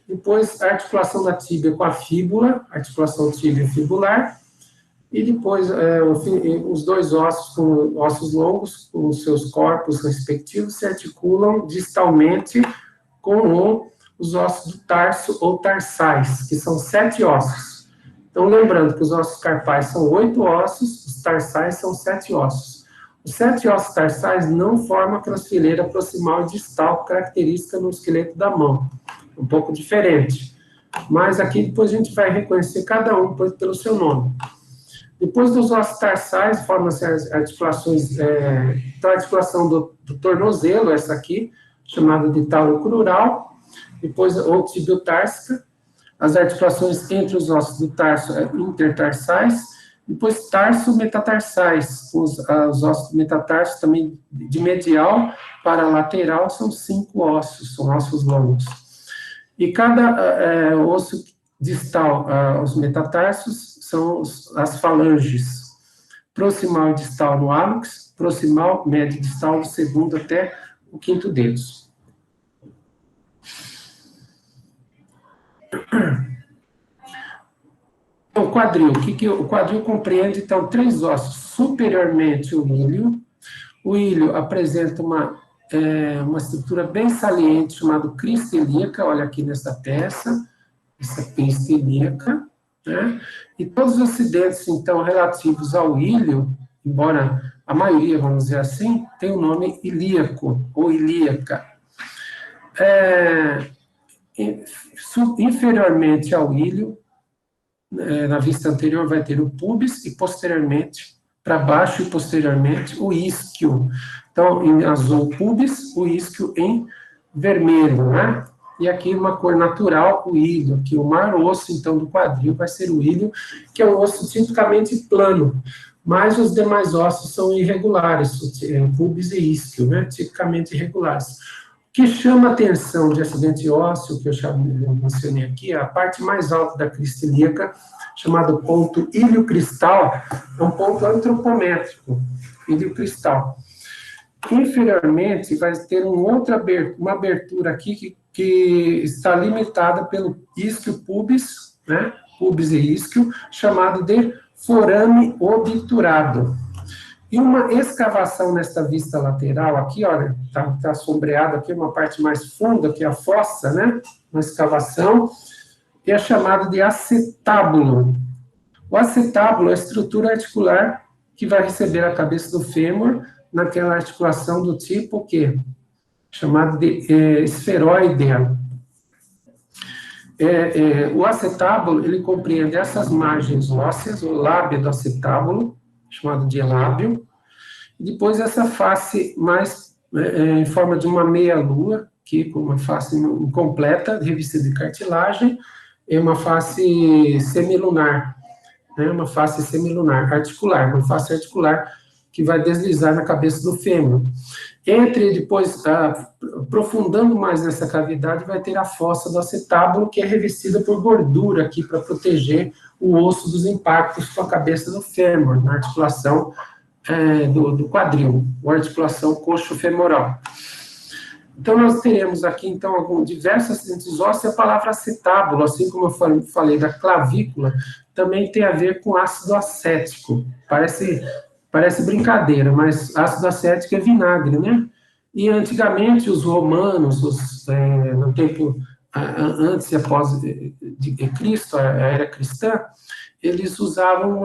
Depois, a articulação da tíbia com a fíbula, articulação tíbio-fibular. E depois, os dois ossos, com ossos longos, com os seus corpos respectivos, se articulam distalmente com os ossos do tarso ou tarsais, que são 7 ossos. Então, lembrando que os ossos carpais são 8 ossos, os tarsais são 7 ossos. Os 7 ossos tarsais não formam aquela fileira proximal e distal característica no esqueleto da mão. Um pouco diferente. Mas aqui depois a gente vai reconhecer cada um pelo seu nome. Depois dos ossos tarsais, formam-se as articulações, então a articulação do tornozelo, essa aqui, chamada de talo crural, depois ou tibiotársica, as articulações entre os ossos do tarso intertarsais, depois tarso-metatarsais, os ossos metatarsos também de medial para lateral são 5 ossos, são ossos longos. E cada osso distal aos metatarsos são as falanges, proximal e distal no hálux, proximal, médio e distal do segundo até o quinto dedos. O quadril, o quadril compreende, então, 3 ossos. Superiormente, o ilho. O ilho apresenta uma estrutura bem saliente, chamada crista ilíaca, olha aqui nessa peça, essa crista ilíaca, né? E todos os acidentes, então, relativos ao ilho, embora a maioria, vamos dizer assim, tem o nome ilíaco, ou ilíaca. Inferiormente ao ilho, na vista anterior vai ter o pubis, e posteriormente, para baixo e posteriormente, o isquio. Então, em azul, pubis, o isquio em vermelho, né? E aqui uma cor natural, o ilho, aqui o maior osso, então, do quadril vai ser o ilho, que é um osso tipicamente plano, mas os demais ossos são irregulares, pubis e isquio, né? Tipicamente irregulares. O que chama a atenção de acidente ósseo, que eu já mencionei aqui, é a parte mais alta da crista ilíaca, chamado ponto ilho-cristal, é um ponto antropométrico, ilho-cristal. Inferiormente, vai ter uma abertura aqui que está limitada pelo isquio-pubis, né, pubis e isquio, chamado de forame obturado. E uma escavação nesta vista lateral, aqui, olha, está sombreado aqui, uma parte mais funda, que é a fossa, né, uma escavação, que é chamada de acetábulo. O acetábulo é a estrutura articular que vai receber a cabeça do fêmur naquela articulação do tipo o quê? Chamado de esferoidea. O acetábulo, ele compreende essas margens ósseas, o lábio do acetábulo, chamado de lábio, e depois essa face mais em forma de uma meia-lua, que com uma face incompleta, revestida de cartilagem, é uma face semilunar, né, uma face semilunar articular, uma face articular que vai deslizar na cabeça do fêmur. Depois, aprofundando mais nessa cavidade, vai ter a fossa do acetábulo, que é revestida por gordura aqui, para proteger o osso dos impactos com a cabeça do fêmur, na articulação do quadril, ou articulação coxo-femoral. Então, nós teremos aqui, então, diversos acidentes ósseos, e a palavra acetábulo, assim como eu falei da clavícula, também tem a ver com ácido acético. Parece brincadeira, mas ácido acético é vinagre, né? E antigamente os romanos, no tempo antes e após de Cristo, a era cristã, eles usavam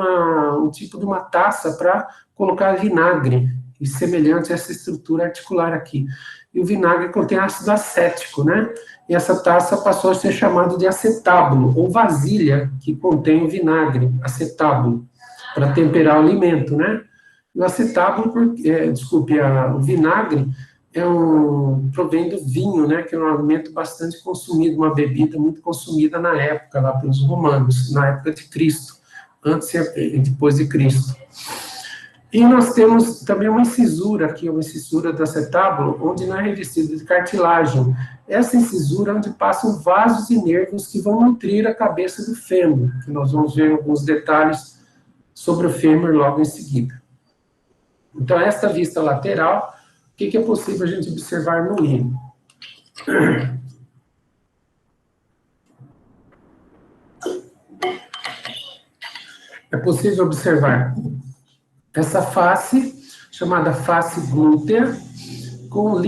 um tipo de uma taça para colocar vinagre, e semelhante a essa estrutura articular aqui. E o vinagre contém ácido acético, né? E essa taça passou a ser chamada de acetábulo, ou vasilha que contém o vinagre, acetábulo, para temperar o alimento, né? O acetábulo, o vinagre provém do vinho, né, que é um alimento bastante consumido, uma bebida muito consumida na época, lá pelos romanos, na época de Cristo, antes e depois de Cristo. E nós temos também uma incisura aqui, uma incisura do acetábulo, onde não é revestida de cartilagem. Essa incisura é onde passam vasos e nervos que vão nutrir a cabeça do fêmur, que nós vamos ver alguns detalhes sobre o fêmur logo em seguida. Então, esta vista lateral, o que é possível a gente observar no hino? É possível observar essa face, chamada face glútea, com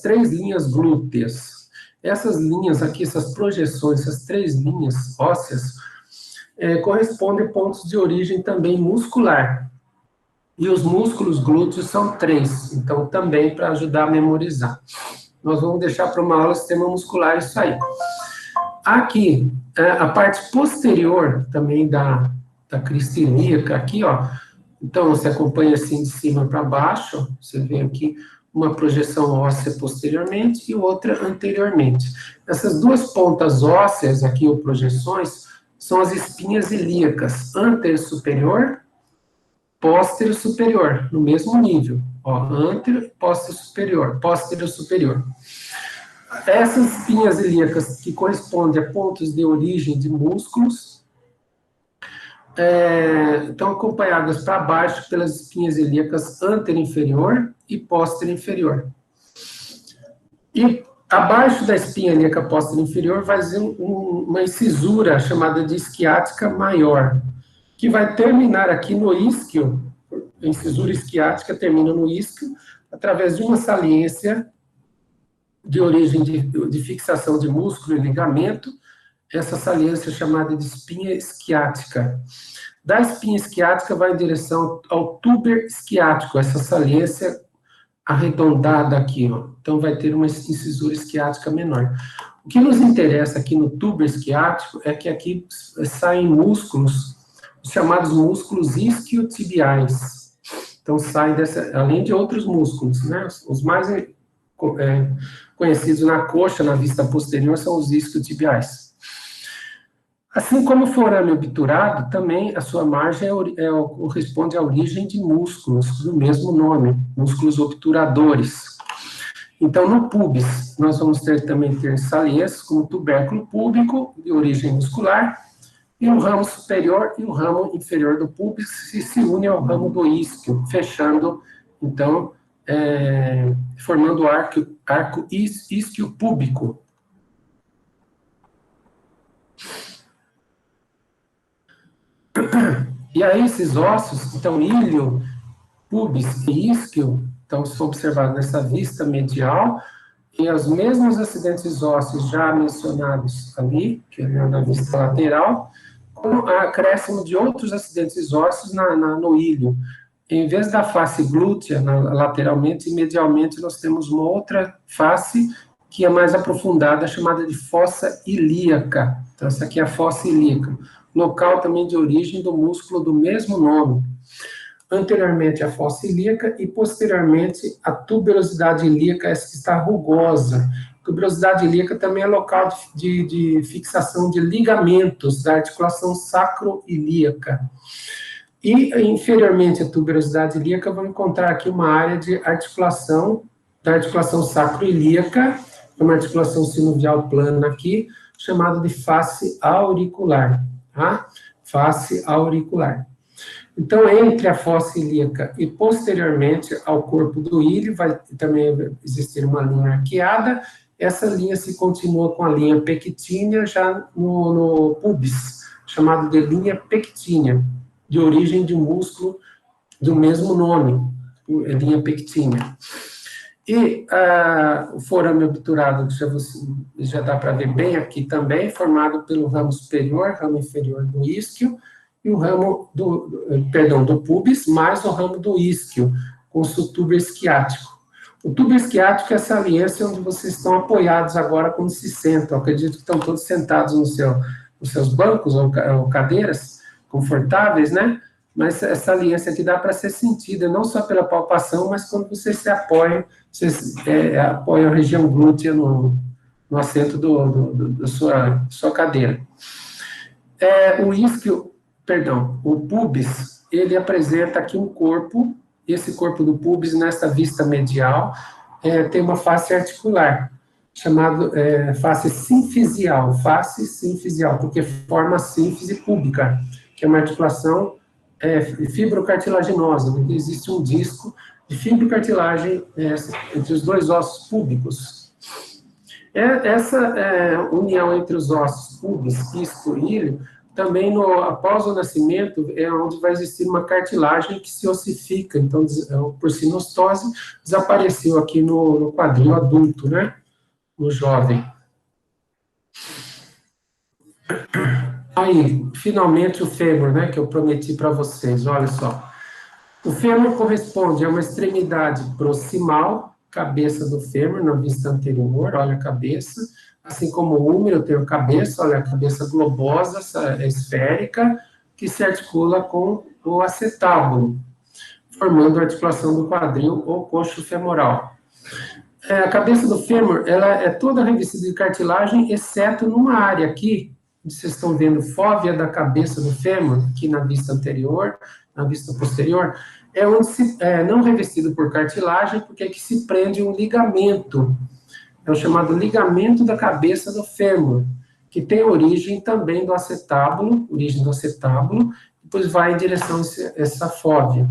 três linhas glúteas. Essas linhas aqui, essas projeções, essas três linhas ósseas, correspondem a pontos de origem também muscular. E os músculos glúteos são 3, então também para ajudar a memorizar. Nós vamos deixar para uma aula do sistema muscular isso aí. Aqui, a parte posterior também da crista ilíaca, aqui, ó. Então, você acompanha assim de cima para baixo, você vê aqui uma projeção óssea posteriormente e outra anteriormente. Essas duas pontas ósseas aqui, ou projeções, são as espinhas ilíacas, antero superior, póstero superior, no mesmo nível. Ó, antero, póstero superior. Essas espinhas ilíacas que correspondem a pontos de origem de músculos, estão acompanhadas para baixo pelas espinhas ilíacas antero-inferior e póstero-inferior. E abaixo da espinha ilíaca póstero-inferior vai ser uma incisura chamada de isquiática maior, que vai terminar aqui no isquio. A incisura isquiática termina no isquio, através de uma saliência de origem de fixação de músculo e ligamento. Essa saliência é chamada de espinha isquiática. Da espinha isquiática vai em direção ao tuber isquiático, essa saliência arredondada aqui, ó. Então vai ter uma incisura isquiática menor. O que nos interessa aqui no tuber isquiático é que aqui saem músculos, os chamados músculos isquiotibiais. Então saem além de outros músculos, né? Os mais conhecidos na coxa, na vista posterior, são os isquiotibiais. Assim como o forame obturado, também a sua margem corresponde à origem de músculos do mesmo nome, músculos obturadores. Então, no pubis, nós vamos também ter saliências como tubérculo púbico, de origem muscular, e o ramo superior e o ramo inferior do pubis se unem ao ramo do isquio, fechando, então, formando o arco isquio-púbico. E aí esses ossos, então ilho, pubis e isquio, então são observados nessa vista medial, e os mesmos acidentes ósseos já mencionados ali, que é na vista lateral, com o acréscimo de outros acidentes ósseos no ilho. Em vez da face glútea, lateralmente e medialmente, nós temos uma outra face que é mais aprofundada, chamada de fossa ilíaca. Então, essa aqui é a fossa ilíaca, local também de origem do músculo do mesmo nome. Anteriormente a fossa ilíaca e posteriormente a tuberosidade ilíaca, essa que está rugosa. Tuberosidade ilíaca também é local de fixação de ligamentos da articulação sacroilíaca. E inferiormente à tuberosidade ilíaca, vamos encontrar aqui uma área de articulação, da articulação sacroilíaca, uma articulação sinovial plana aqui, chamada de face auricular. Tá? Face auricular. Então, entre a fossa ilíaca e posteriormente ao corpo do ilho, vai também existir uma linha arqueada. Essa linha se continua com a linha pectínea já no pubis, chamado de linha pectínea, de origem de músculo do mesmo nome, linha pectínea. E o forame obturado, que já dá para ver bem aqui também, formado pelo ramo superior, ramo inferior do isquio, e o ramo do pubis, mais o ramo do isquio, com o tuber isquiático. O tuber isquiático é essa aliança onde vocês estão apoiados agora quando se sentam. Eu acredito que estão todos sentados nos seus bancos ou cadeiras confortáveis, né? Mas essa aliança aqui dá para ser sentida, não só pela palpação, mas quando vocês se apoiam, vocês apoiam a região glútea no assento da sua cadeira. O pubis, ele apresenta aqui um corpo esse corpo do púbis, nessa vista medial, tem uma face articular, chamada face sinfisial, porque forma a sínfise púbica, que é uma articulação fibrocartilaginosa, onde existe um disco de fibrocartilagem entre os dois ossos púbicos. Essa união entre os ossos púbis, isco e ilho, também após o nascimento, é onde vai existir uma cartilagem que se ossifica, então, por sinostose, desapareceu aqui no quadril adulto, né? No jovem. Aí, finalmente, o fêmur, né, que eu prometi para vocês, olha só. O fêmur corresponde a uma extremidade proximal, cabeça do fêmur, na vista anterior, olha a cabeça, assim como o húmero tem a cabeça, olha a cabeça globosa, esférica, que se articula com o acetábulo, formando a articulação do quadril ou coxo femoral. A cabeça do fêmur, ela é toda revestida de cartilagem, exceto numa área aqui, vocês estão vendo fóvea da cabeça do fêmur, aqui na vista anterior, na vista posterior, é onde não revestido por cartilagem, porque é que se prende um ligamento, é o chamado ligamento da cabeça do fêmur, que tem origem também do acetábulo, depois vai em direção a essa fóvea.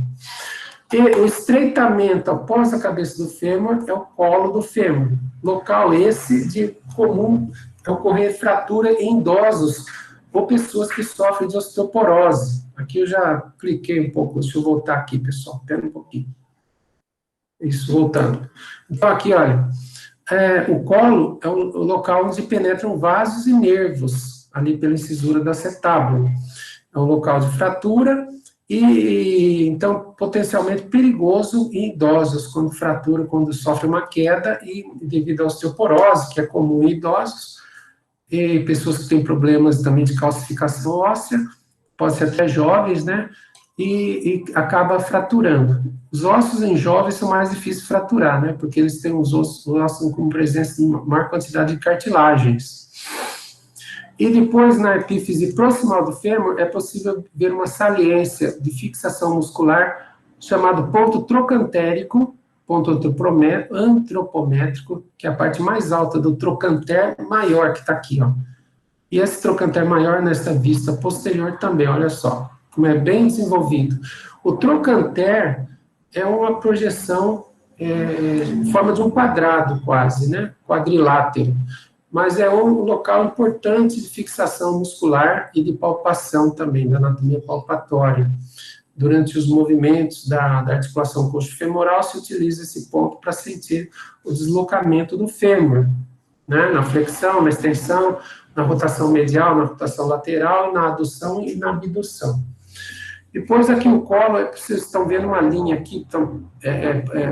E o estreitamento após a cabeça do fêmur é o colo do fêmur, local esse de comum ocorrer fratura em idosos ou pessoas que sofrem de osteoporose. Aqui eu já cliquei um pouco, deixa eu voltar aqui, pessoal, espera um pouquinho. Isso, voltando. Então, aqui, olha, o colo é o local onde penetram vasos e nervos, ali pela incisura do acetábulo. É um local de fratura e, então, potencialmente perigoso em idosos, quando sofre uma queda e devido à osteoporose, que é comum em idosos, e pessoas que têm problemas também de calcificação óssea, pode ser até jovens, né, e acaba fraturando. Os ossos em jovens são mais difíceis de fraturar, né, porque eles têm os ossos com presença de maior quantidade de cartilagens. E depois, na epífise proximal do fêmur, é possível ver uma saliência de fixação muscular chamado ponto trocantérico, ponto antropométrico, que é a parte mais alta do trocânter maior, que está aqui, ó. E esse trocânter maior, nessa vista posterior também, olha só, como é bem desenvolvido. O trocânter é uma projeção em forma de um quadrado, quase, né? Quadrilátero. Mas é um local importante de fixação muscular e de palpação também, da anatomia palpatória. Durante os movimentos da articulação coxo-femoral, se utiliza esse ponto para sentir o deslocamento do fêmur, né? Na flexão, na extensão, na rotação medial, na rotação lateral, na adução e na abdução. Depois aqui o colo, vocês estão vendo uma linha aqui,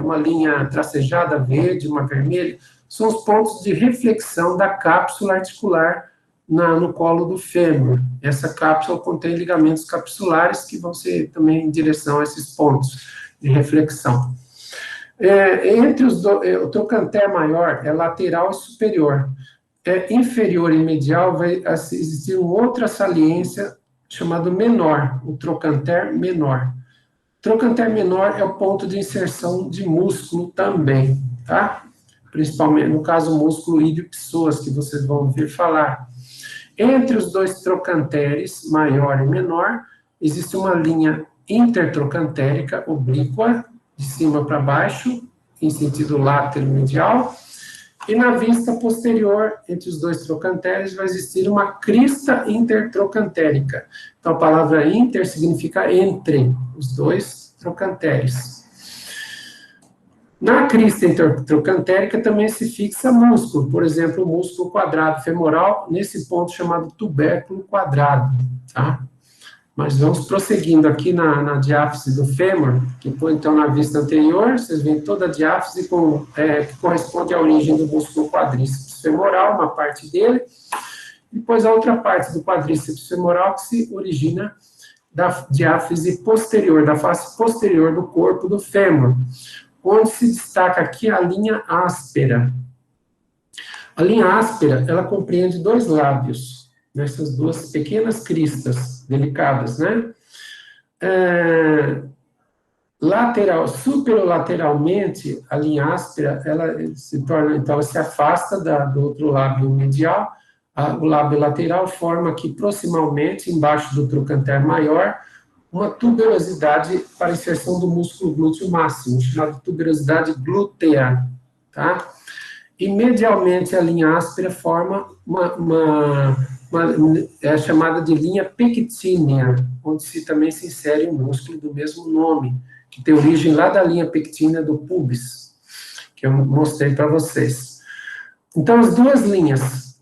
uma linha tracejada verde, uma vermelha, são os pontos de reflexão da cápsula articular no colo do fêmur. Essa cápsula contém ligamentos capsulares que vão ser também em direção a esses pontos de reflexão. Entre o trocânter maior é lateral e superior. Inferior e medial vai existir uma outra saliência chamada menor, o trocânter menor. Trocânter menor é o ponto de inserção de músculo também, tá? Principalmente, no caso, o músculo ilho-psoas, que vocês vão ouvir falar. Entre os dois trocânteres, maior e menor, existe uma linha intertrocantérica oblíqua, de cima para baixo, em sentido látero-medial, e na vista posterior, entre os dois trocânteres, vai existir uma crista intertrocantérica. Então, a palavra inter significa entre os dois trocânteres. Na crista intertrocantérica também se fixa músculo, por exemplo, o músculo quadrado femoral, nesse ponto chamado tubérculo quadrado, tá? Mas vamos prosseguindo aqui na diáfise do fêmur, que foi então na vista anterior, vocês veem toda a diáfise que corresponde à origem do músculo quadríceps femoral, uma parte dele, depois a outra parte do quadríceps femoral que se origina da diáfise posterior, da face posterior do corpo do fêmur, onde se destaca aqui a linha áspera. A linha áspera, ela compreende dois lábios, nessas duas pequenas cristas delicadas, né? superolateralmente, a linha áspera, ela se torna, então, ela se afasta do outro lábio medial, o lábio lateral forma aqui proximalmente, embaixo do trochanter maior, uma tuberosidade para inserção do músculo glúteo máximo, chamada tuberosidade glútea, tá? E medialmente a linha áspera forma é chamada de linha pectínea, onde também se insere um músculo do mesmo nome, que tem origem lá da linha pectínea do pubis, que eu mostrei para vocês. Então, as duas linhas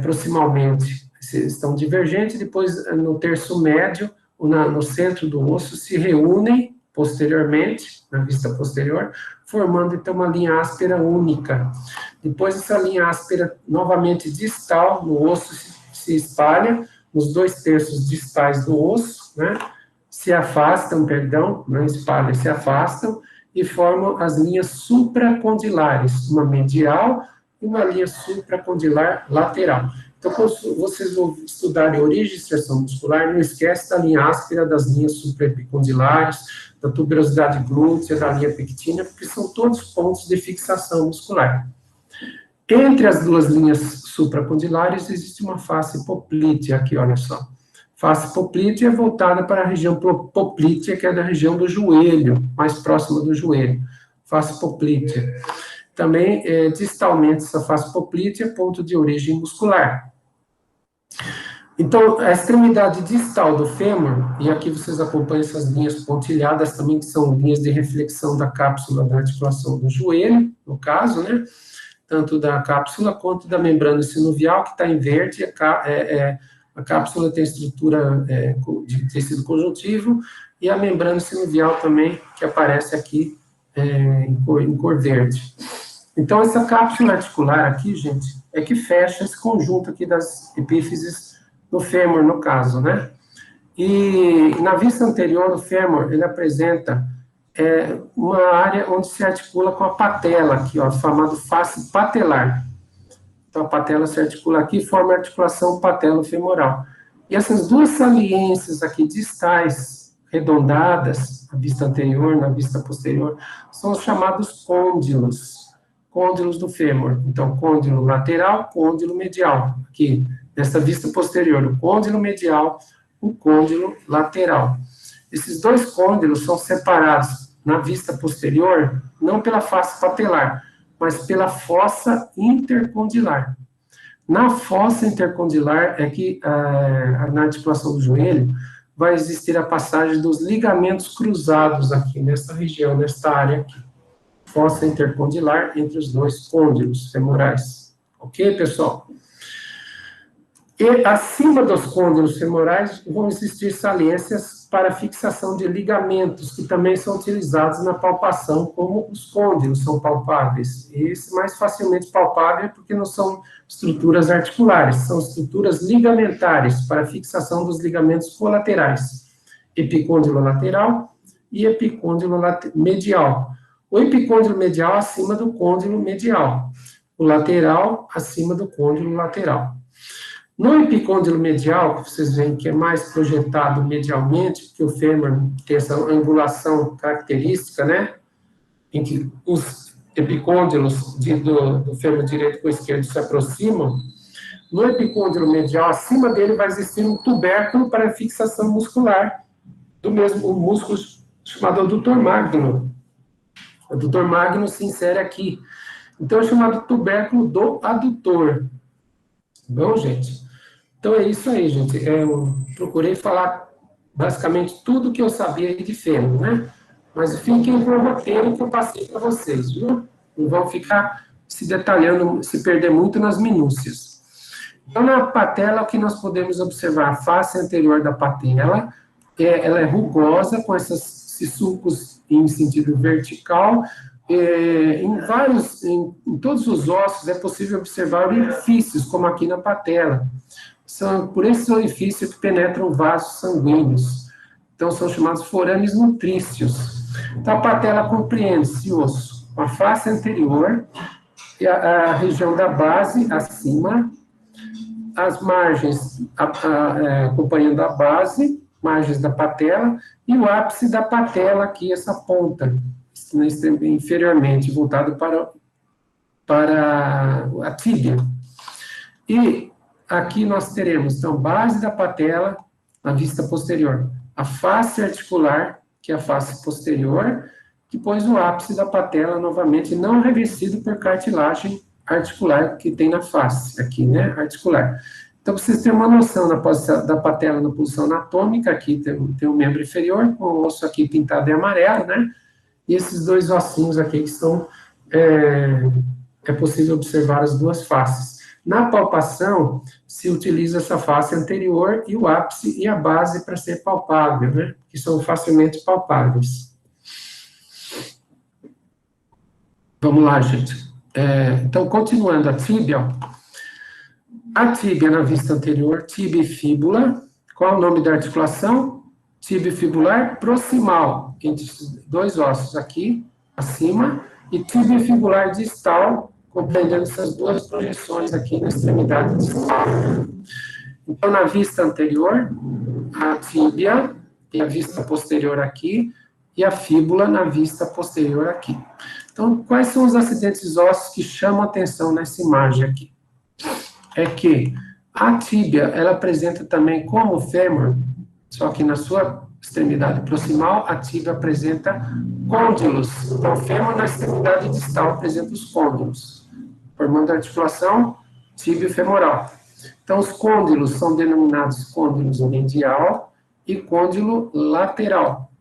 proximalmente estão divergentes, depois no terço médio, no centro do osso, se reúnem posteriormente, na vista posterior, formando então uma linha áspera única. Depois essa linha áspera novamente distal no osso se espalha nos 2 terços distais do osso, né? Se afastam, não espalham, se afastam e formam as linhas supracondilares, uma medial e uma linha supracondilar lateral. Então, quando vocês vão estudar origem e inserção muscular, não esquece da linha áspera, das linhas supraepicondilares, da tuberosidade glútea, da linha pectínea, porque são todos pontos de fixação muscular. Entre as duas linhas supracondilares existe uma face poplítea, aqui, olha só. Face poplítea é voltada para a região poplítea, que é da região do joelho, mais próxima do joelho. Face poplítea. Também, distalmente, essa face poplítea é ponto de origem muscular. Então, a extremidade distal do fêmur, e aqui vocês acompanham essas linhas pontilhadas também, que são linhas de reflexão da cápsula da articulação do joelho, no caso, né? Tanto da cápsula quanto da membrana sinovial, que está em verde. A cápsula tem estrutura de tecido conjuntivo, e a membrana sinovial também, que aparece aqui em cor verde. Então, essa cápsula articular aqui, gente, é que fecha esse conjunto aqui das epífises do fêmur, no caso, né? E na vista anterior, o fêmur, ele apresenta uma área onde se articula com a patela, aqui, ó, chamado face patelar. Então, a patela se articula aqui e forma a articulação patelo-femoral. E essas duas saliências aqui distais, arredondadas, na vista anterior, na vista posterior, são os chamados côndilos do fêmur. Então, côndilo lateral, côndilo medial. Aqui, nessa vista posterior, o côndilo medial, o côndilo lateral. Esses dois côndilos são separados na vista posterior, não pela face patelar, mas pela fossa intercondilar. Na fossa intercondilar é que, na articulação do joelho, vai existir a passagem dos ligamentos cruzados aqui, nessa região, nesta área aqui. Fossa intercondilar entre os dois côndilos femorais. Ok, pessoal? E acima dos côndilos femorais vão existir saliências para fixação de ligamentos, que também são utilizados na palpação, como os côndilos são palpáveis. E esse mais facilmente palpável porque não são estruturas articulares, são estruturas ligamentares para fixação dos ligamentos colaterais. Epicôndilo lateral e epicôndilo medial. O epicôndilo medial acima do côndilo medial. O lateral acima do côndilo lateral. No epicôndilo medial, que vocês veem que é mais projetado medialmente, porque o fêmur tem essa angulação característica, né? Em que os epicôndilos do fêmur direito com o esquerdo se aproximam. No epicôndilo medial, acima dele vai existir um tubérculo para fixação muscular do mesmo músculo chamado addutor magno. O addutor magno se insere aqui. Então, é chamado tubérculo do adutor. Bom, gente? Então, é isso aí, gente. Eu procurei falar basicamente tudo que eu sabia de fêmur, né? Mas fiquem com o roteiro que eu passei para vocês, viu? Não vão ficar se detalhando, se perder muito nas minúcias. Então, na patela, o que nós podemos observar? A face anterior da patela, ela é rugosa, com esses sulcos em sentido vertical. Em todos os ossos é possível observar orifícios, como aqui na patela. São por esses orifícios que penetram vasos sanguíneos. Então, são chamados forames nutrícios. Então, a patela compreende esse osso, a face anterior, e a região da base acima, as margens acompanhando a base, margens da patela, e o ápice da patela aqui, essa ponta, inferiormente, voltado para a tíbia. E aqui nós teremos, então, base da patela, na vista posterior, a face articular, que é a face posterior, depois o ápice da patela, novamente, não revestido por cartilagem articular que tem na face, aqui, né, articular. Então, vocês têm uma noção da patela na posição anatômica, aqui tem o membro inferior, com o osso aqui pintado em amarelo, né, e esses dois ossinhos aqui que estão, é possível observar as duas faces. Na palpação, se utiliza essa face anterior e o ápice e a base para ser palpável, né, que são facilmente palpáveis. Vamos lá, gente. Então, continuando a tíbia, na vista anterior, tíbia e fíbula. Qual é o nome da articulação? Tíbio fibular proximal, entre os dois ossos aqui, acima, e tíbio fibular distal, compreendendo essas duas projeções aqui na extremidade distal. Então, na vista anterior, a tíbia e a vista posterior aqui, e a fíbula na vista posterior aqui. Então, quais são os acidentes ósseos que chamam a atenção nessa imagem aqui? É que a tíbia, ela apresenta também como o fêmur, só que na sua extremidade proximal, a tíbia apresenta côndilos. Então, o fêmur na extremidade distal apresenta os côndilos, formando a articulação tíbio-femoral. Então, os côndilos são denominados côndilos medial e côndilo lateral,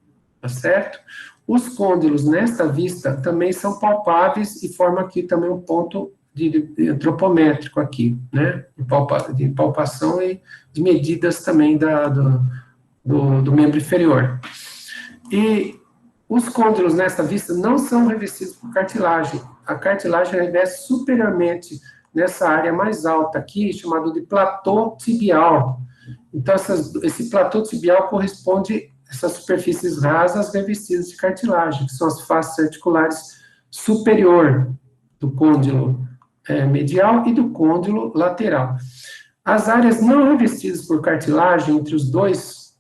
tá certo? Os côndilos nesta vista também são palpáveis e formam aqui também um ponto de antropométrico aqui, né? De palpação e de medidas também do membro inferior. E os côndilos nesta vista não são revestidos por cartilagem. A cartilagem reveste superiormente nessa área mais alta aqui, chamado de platô tibial. Então, esse platô tibial corresponde a essas superfícies rasas revestidas de cartilagem, que são as faces articulares superior do côndilo medial e do côndilo lateral. As áreas não revestidas por cartilagem, entre os dois,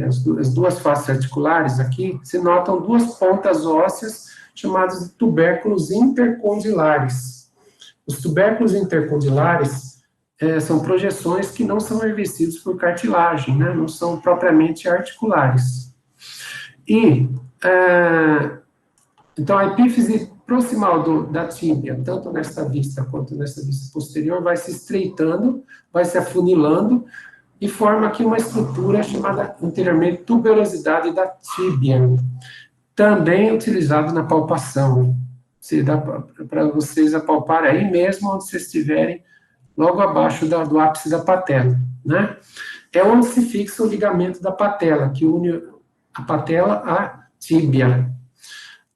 as duas faces articulares aqui, se notam duas pontas ósseas chamadas de tubérculos intercondilares. Os tubérculos intercondilares são projeções que não são revestidos por cartilagem, né? Não são propriamente articulares. E, então, a epífise proximal da tíbia, tanto nesta vista quanto nessa vista posterior, vai se estreitando, vai se afunilando, e forma aqui uma estrutura chamada anteriormente tuberosidade da tíbia, também utilizado na palpação. Se dá para vocês apalparem aí mesmo, onde vocês estiverem, logo abaixo do ápice da patela, né? É onde se fixa o ligamento da patela, que une a patela à tíbia,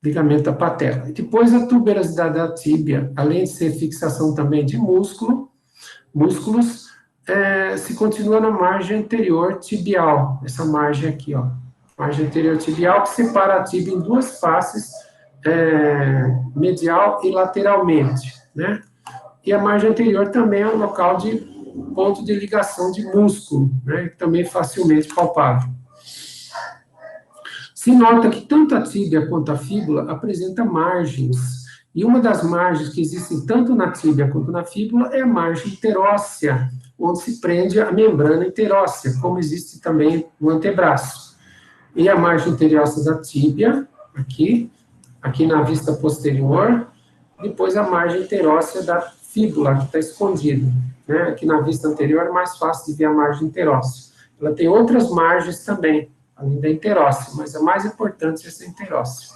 ligamento da patela. E depois a tuberosidade da tíbia, além de ser fixação também de músculos, se continua na margem anterior tibial, essa margem aqui, ó, margem anterior tibial, que separa a tíbia em duas faces, medial e lateralmente, né? E a margem anterior também é um local de ponto de ligação de músculo, né? Também facilmente palpável. Se nota que tanto a tíbia quanto a fíbula apresenta margens, e uma das margens que existem tanto na tíbia quanto na fíbula é a margem interóssea, onde se prende a membrana interóssea, como existe também no antebraço. E a margem interóssea da tíbia, aqui na vista posterior, depois a margem interóssea da fíbula, que está escondida, né? Aqui na vista anterior é mais fácil de ver a margem interóssea. Ela tem outras margens também, além da interóssea, mas a mais importante é essa interóssea.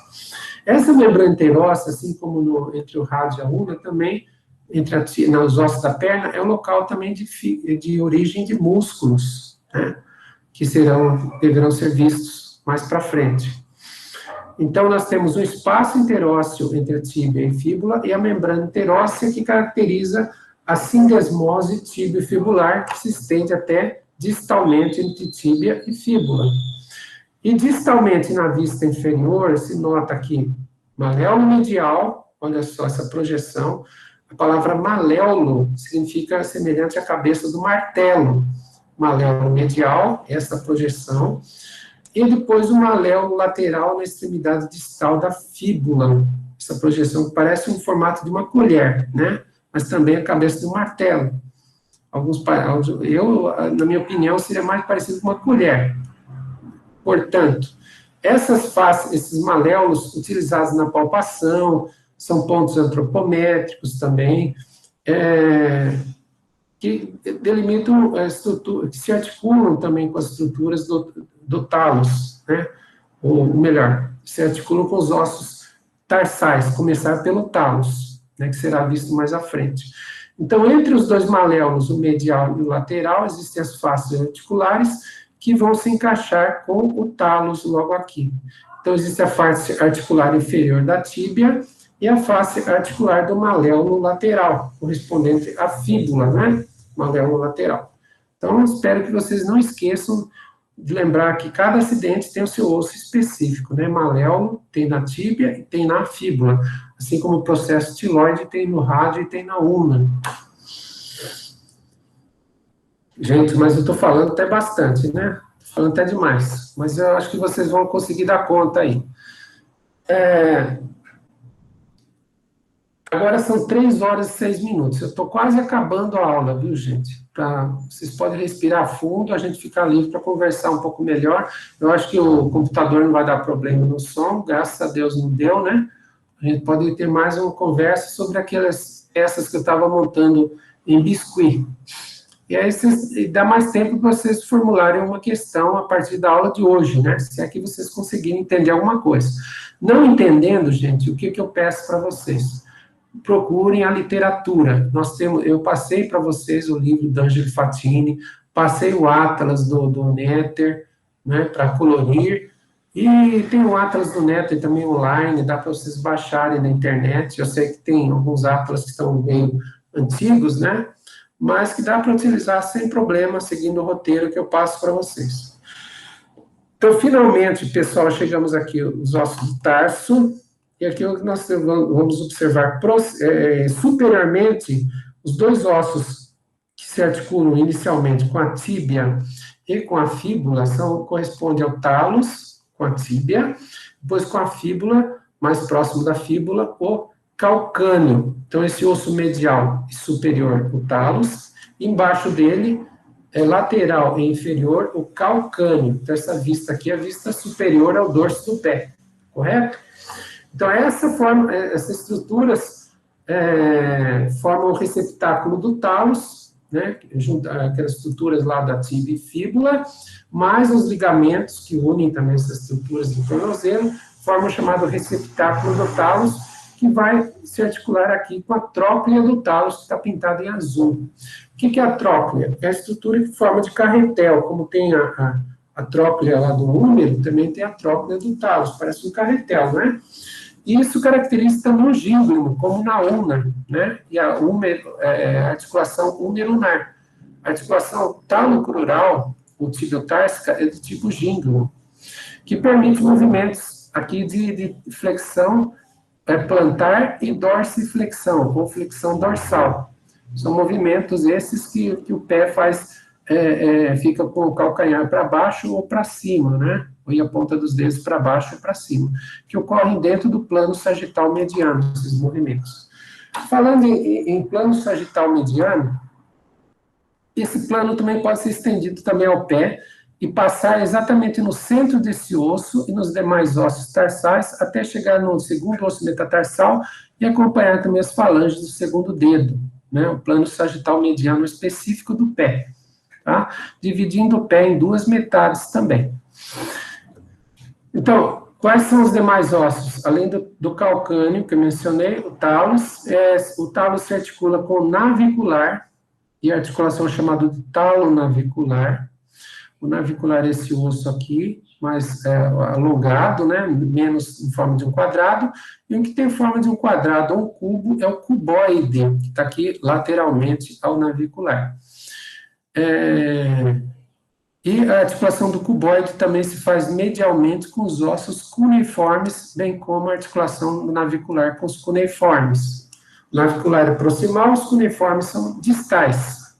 Essa membrana interóssea, assim como entre o rádio e a ulna, também, nos ossos da perna, é um local também de origem de músculos, né? Que deverão ser vistos mais para frente. Então, nós temos um espaço interósseo entre a tíbia e fíbula e a membrana interóssea que caracteriza a sindesmose tíbio-fibular, que se estende até distalmente entre tíbia e fíbula. E distalmente na vista inferior, se nota aqui maléolo medial, olha só essa projeção, a palavra maléolo significa semelhante à cabeça do martelo. maléolo medial, essa projeção, e depois o maléolo lateral na extremidade distal da fíbula, essa projeção que parece um formato de uma colher, né? Mas também a cabeça de um martelo. Na minha opinião, seria mais parecido com uma colher. Portanto, essas faces, esses maléolos utilizados na palpação, são pontos antropométricos também, que delimitam a estrutura, que se articulam também com as estruturas do talos, né? Ou melhor, se articulam com os ossos tarsais, começar pelo talos, né, que será visto mais à frente. Então, entre os dois maléolos, o medial e o lateral, existem as faces articulares que vão se encaixar com o talos logo aqui. Então, existe a face articular inferior da tíbia e a face articular do maléolo lateral, correspondente à fíbula, né? Maléolo lateral. Então, espero que vocês não esqueçam de lembrar que cada acidente tem o seu osso específico, né? Maléolo tem na tíbia e tem na fíbula, assim como o processo tiloide tem no rádio e tem na ulna. Gente, mas eu estou falando até bastante, né? Estou falando até demais, mas eu acho que vocês vão conseguir dar conta aí. Agora são 3 horas e 6 minutos. Eu estou quase acabando a aula, viu, gente? Vocês podem respirar fundo, a gente fica livre para conversar um pouco melhor. Eu acho que o computador não vai dar problema no som, graças a Deus não deu, né? A gente pode ter mais uma conversa sobre aquelas peças que eu estava montando em biscuit. E aí dá mais tempo para vocês formularem uma questão a partir da aula de hoje, né? Se é que vocês conseguirem entender alguma coisa. Não entendendo, gente, o que eu peço para vocês? Procurem a literatura. Eu passei para vocês o livro do Angelo Fatini, passei o Atlas do Netter, né, para colorir, e tem o Atlas do Netter também online, dá para vocês baixarem na internet. Eu sei que tem alguns Atlas que estão bem antigos, né, mas que dá para utilizar sem problema, seguindo o roteiro que eu passo para vocês. Então, finalmente, pessoal, chegamos aqui os ossos do tarso. E aqui nós vamos observar superiormente os dois ossos que se articulam inicialmente com a tíbia e com a fíbula, correspondem ao talos, com a tíbia, depois com a fíbula, mais próximo da fíbula, o calcâneo. Então, esse osso medial e superior, o talos, embaixo dele, lateral e inferior, o calcâneo. Então, essa vista aqui é a vista superior ao dorso do pé, correto? Então, essas estruturas formam o receptáculo do talos, né, aquelas estruturas lá da tíbia e fíbula, mais os ligamentos que unem também essas estruturas do tornozelo, formam o chamado receptáculo do talos, que vai se articular aqui com a tróclea do talos, que está pintada em azul. O que é a tróclea? É a estrutura que forma de carretel, como tem a tróclea lá do húmero, também tem a tróclea do talos, parece um carretel, né? Isso caracteriza também o gíngulo, como na ulna, né? E a articulação húmero-ulnar. A articulação talocrural, ou tibiotársica, é do tipo gíngulo, que permite movimentos aqui de flexão plantar e dorsiflexão, com flexão dorsal. São movimentos esses que o pé faz, fica com o calcanhar para baixo ou para cima, né? E a ponta dos dedos para baixo ou para cima, que ocorrem dentro do plano sagital mediano, esses movimentos. Falando em plano sagital mediano, esse plano também pode ser estendido também ao pé e passar exatamente no centro desse osso e nos demais ossos tarsais, até chegar no segundo osso metatarsal e acompanhar também as falanges do segundo dedo, né? O plano sagital mediano específico do pé, tá? Dividindo o pé em duas metades também. Então, quais são os demais ossos? Além do calcâneo, que eu mencionei, o talos se articula com o navicular, e a articulação é chamada de talonavicular. O navicular é esse osso aqui, mais alongado, né, menos em forma de um quadrado, e o que tem forma de um quadrado ou um cubo é o cuboide, que está aqui lateralmente ao navicular. E a articulação do cuboide também se faz medialmente com os ossos cuneiformes, bem como a articulação navicular com os cuneiformes. O navicular é proximal, os cuneiformes são distais.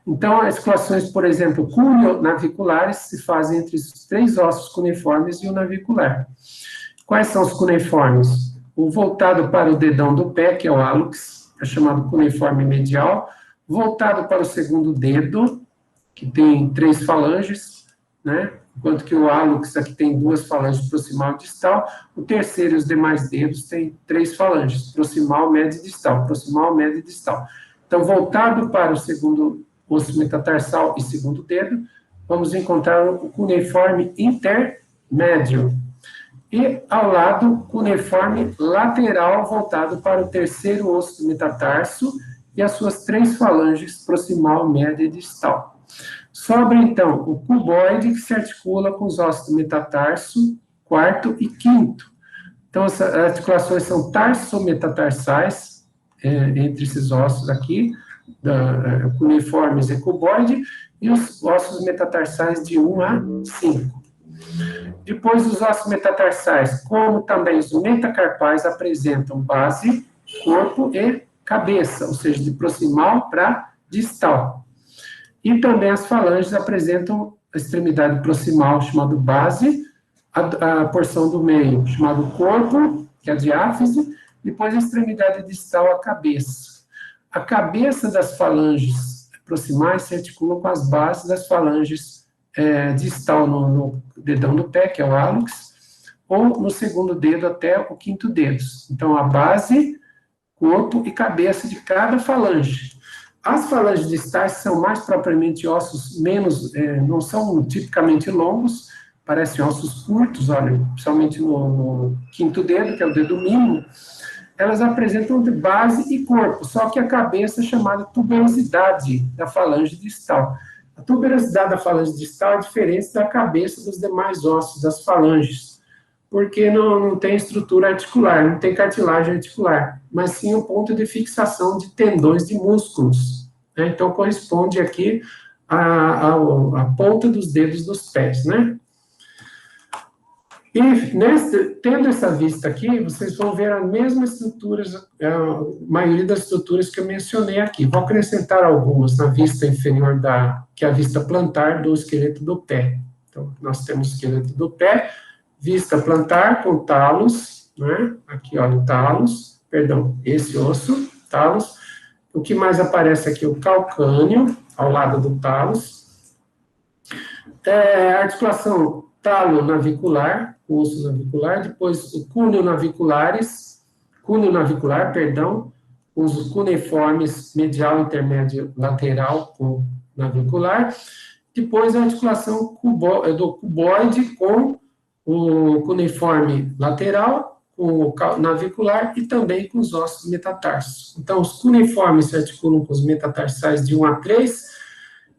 Então, articulações, por exemplo, cuneo-naviculares se fazem entre os 3 ossos cuneiformes e o navicular. Quais são os cuneiformes? O voltado para o dedão do pé, que é o hálux, é chamado cuneiforme medial, voltado para o segundo dedo, que tem 3 falanges, né? Enquanto que o hálux aqui tem 2 falanges, proximal e distal, o terceiro e os demais dedos têm 3 falanges, proximal, médio e distal, proximal, médio e distal. Então, voltado para o segundo osso metatarsal e segundo dedo, vamos encontrar o cuneiforme intermédio. E, ao lado, cuneiforme lateral, voltado para o terceiro osso do metatarso e as suas 3 falanges, proximal, média e distal. Sobra, então, o cuboide, que se articula com os ossos do metatarso, quarto e quinto. Então, as articulações são tarsometatarsais, entre esses ossos aqui, cuneiformes e cuboide, e os ossos metatarsais de 1 a 5. Depois, os ossos metatarsais, como também os metacarpais, apresentam base, corpo e cabeça, ou seja, de proximal para distal. E também as falanges apresentam a extremidade proximal, chamada base, a porção do meio, chamado corpo, que é a diáfise, depois a extremidade distal, a cabeça. A cabeça das falanges proximais se articula com as bases das falanges distal no dedão do pé, que é o hálux, ou no segundo dedo até o quinto dedo. Então, a base, corpo e cabeça de cada falange. As falanges distais são mais propriamente ossos menos, não são tipicamente longos, parecem ossos curtos, olha, principalmente no quinto dedo, que é o dedo mínimo, elas apresentam de base e corpo, só que a cabeça é chamada tuberosidade da falange distal. A tuberosidade da falange distal é diferente da cabeça dos demais ossos das falanges, porque não tem estrutura articular, não tem cartilagem articular, mas sim um ponto de fixação de tendões de músculos, né? Então, corresponde aqui à ponta dos dedos dos pés, né? E, tendo essa vista aqui, vocês vão ver as mesmas estruturas, a maioria das estruturas que eu mencionei aqui. Vou acrescentar algumas na vista inferior, que é a vista plantar do esqueleto do pé. Então, nós temos o esqueleto do pé, vista plantar com talos, né? Aqui, olha, o talos, perdão, esse osso, talos. O que mais aparece aqui? O calcâneo, ao lado do talos. Articulação talo-navicular, o osso navicular, depois o cúneo-navicular, os cuneiformes medial, intermédio, lateral, com navicular, depois a articulação do cuboide com o cuneiforme lateral, com o navicular e também com os ossos metatarsos. Então, os cuneiformes se articulam com os metatarsais de 1 a 3,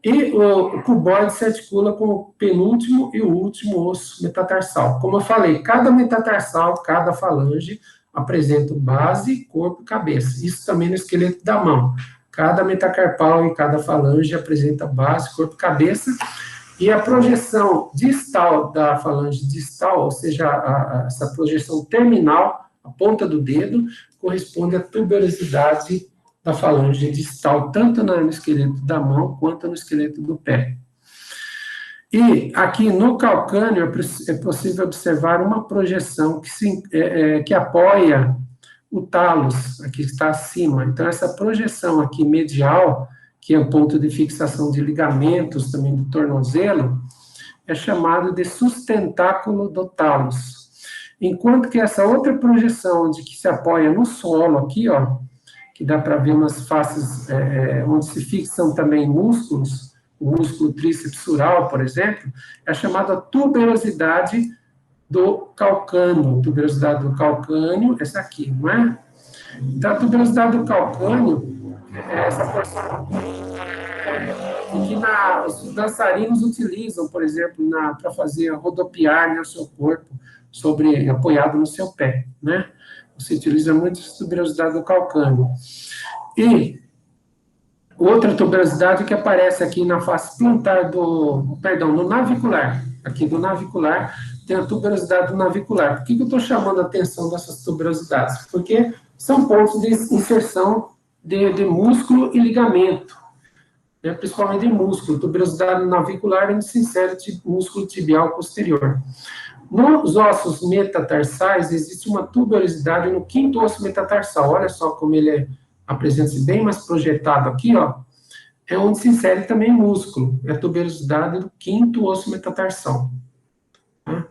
e o cuboide se articula com o penúltimo e o último osso metatarsal. Como eu falei, cada metatarsal, cada falange, apresenta base, corpo e cabeça. Isso também no esqueleto da mão. Cada metacarpal e cada falange apresenta base, corpo e cabeça. E a projeção distal da falange distal, ou seja, essa projeção terminal, a ponta do dedo, corresponde à tuberosidade da falange distal, tanto no esqueleto da mão, quanto no esqueleto do pé. E aqui no calcâneo é possível observar uma projeção que apoia o talos, aqui está acima. Então, essa projeção aqui medial, que é o ponto de fixação de ligamentos também do tornozelo, é chamado de sustentáculo do talos. Enquanto que essa outra projeção que se apoia no solo aqui, ó, que dá para ver umas faces onde se fixam também músculos, o músculo tríceps sural, por exemplo, é chamada tuberosidade do calcâneo. Tuberosidade do calcâneo, essa aqui, não é? Então, a tuberosidade do calcâneo é essa porção que os dançarinos utilizam, por exemplo, para fazer rodopiar no seu corpo, apoiado no seu pé, né? Você utiliza muito a tuberosidade do calcâneo. E outra tuberosidade que aparece aqui na face plantar no navicular. Aqui do navicular tem a tuberosidade do navicular. Por que eu estou chamando a atenção dessas tuberosidades? Porque são pontos de inserção de músculo e ligamento. né, principalmente em músculo, tuberosidade navicular, onde se insere músculo tibial posterior. Nos ossos metatarsais, existe uma tuberosidade no quinto osso metatarsal. Olha só como ele apresenta-se bem mais projetado aqui, ó. É onde se insere também músculo. É a tuberosidade do quinto osso metatarsal. Tá?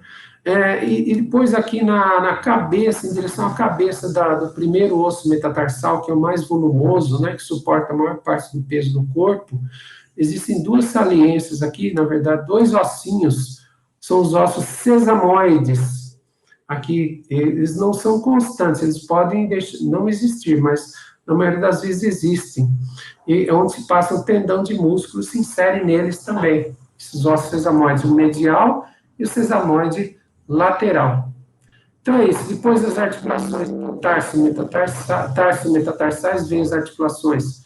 E depois aqui na cabeça, em direção à cabeça do primeiro osso metatarsal, que é o mais volumoso, né, que suporta a maior parte do peso do corpo, existem duas saliências aqui, na verdade, dois ossinhos, são os ossos sesamoides. Aqui, eles não são constantes, eles podem não existir, mas na maioria das vezes existem. E onde se passa o tendão de músculo, se insere neles também, esses ossos sesamoides, o medial e o sesamoide lateral. Então é isso, depois das articulações tarso-metatarsais, vem as articulações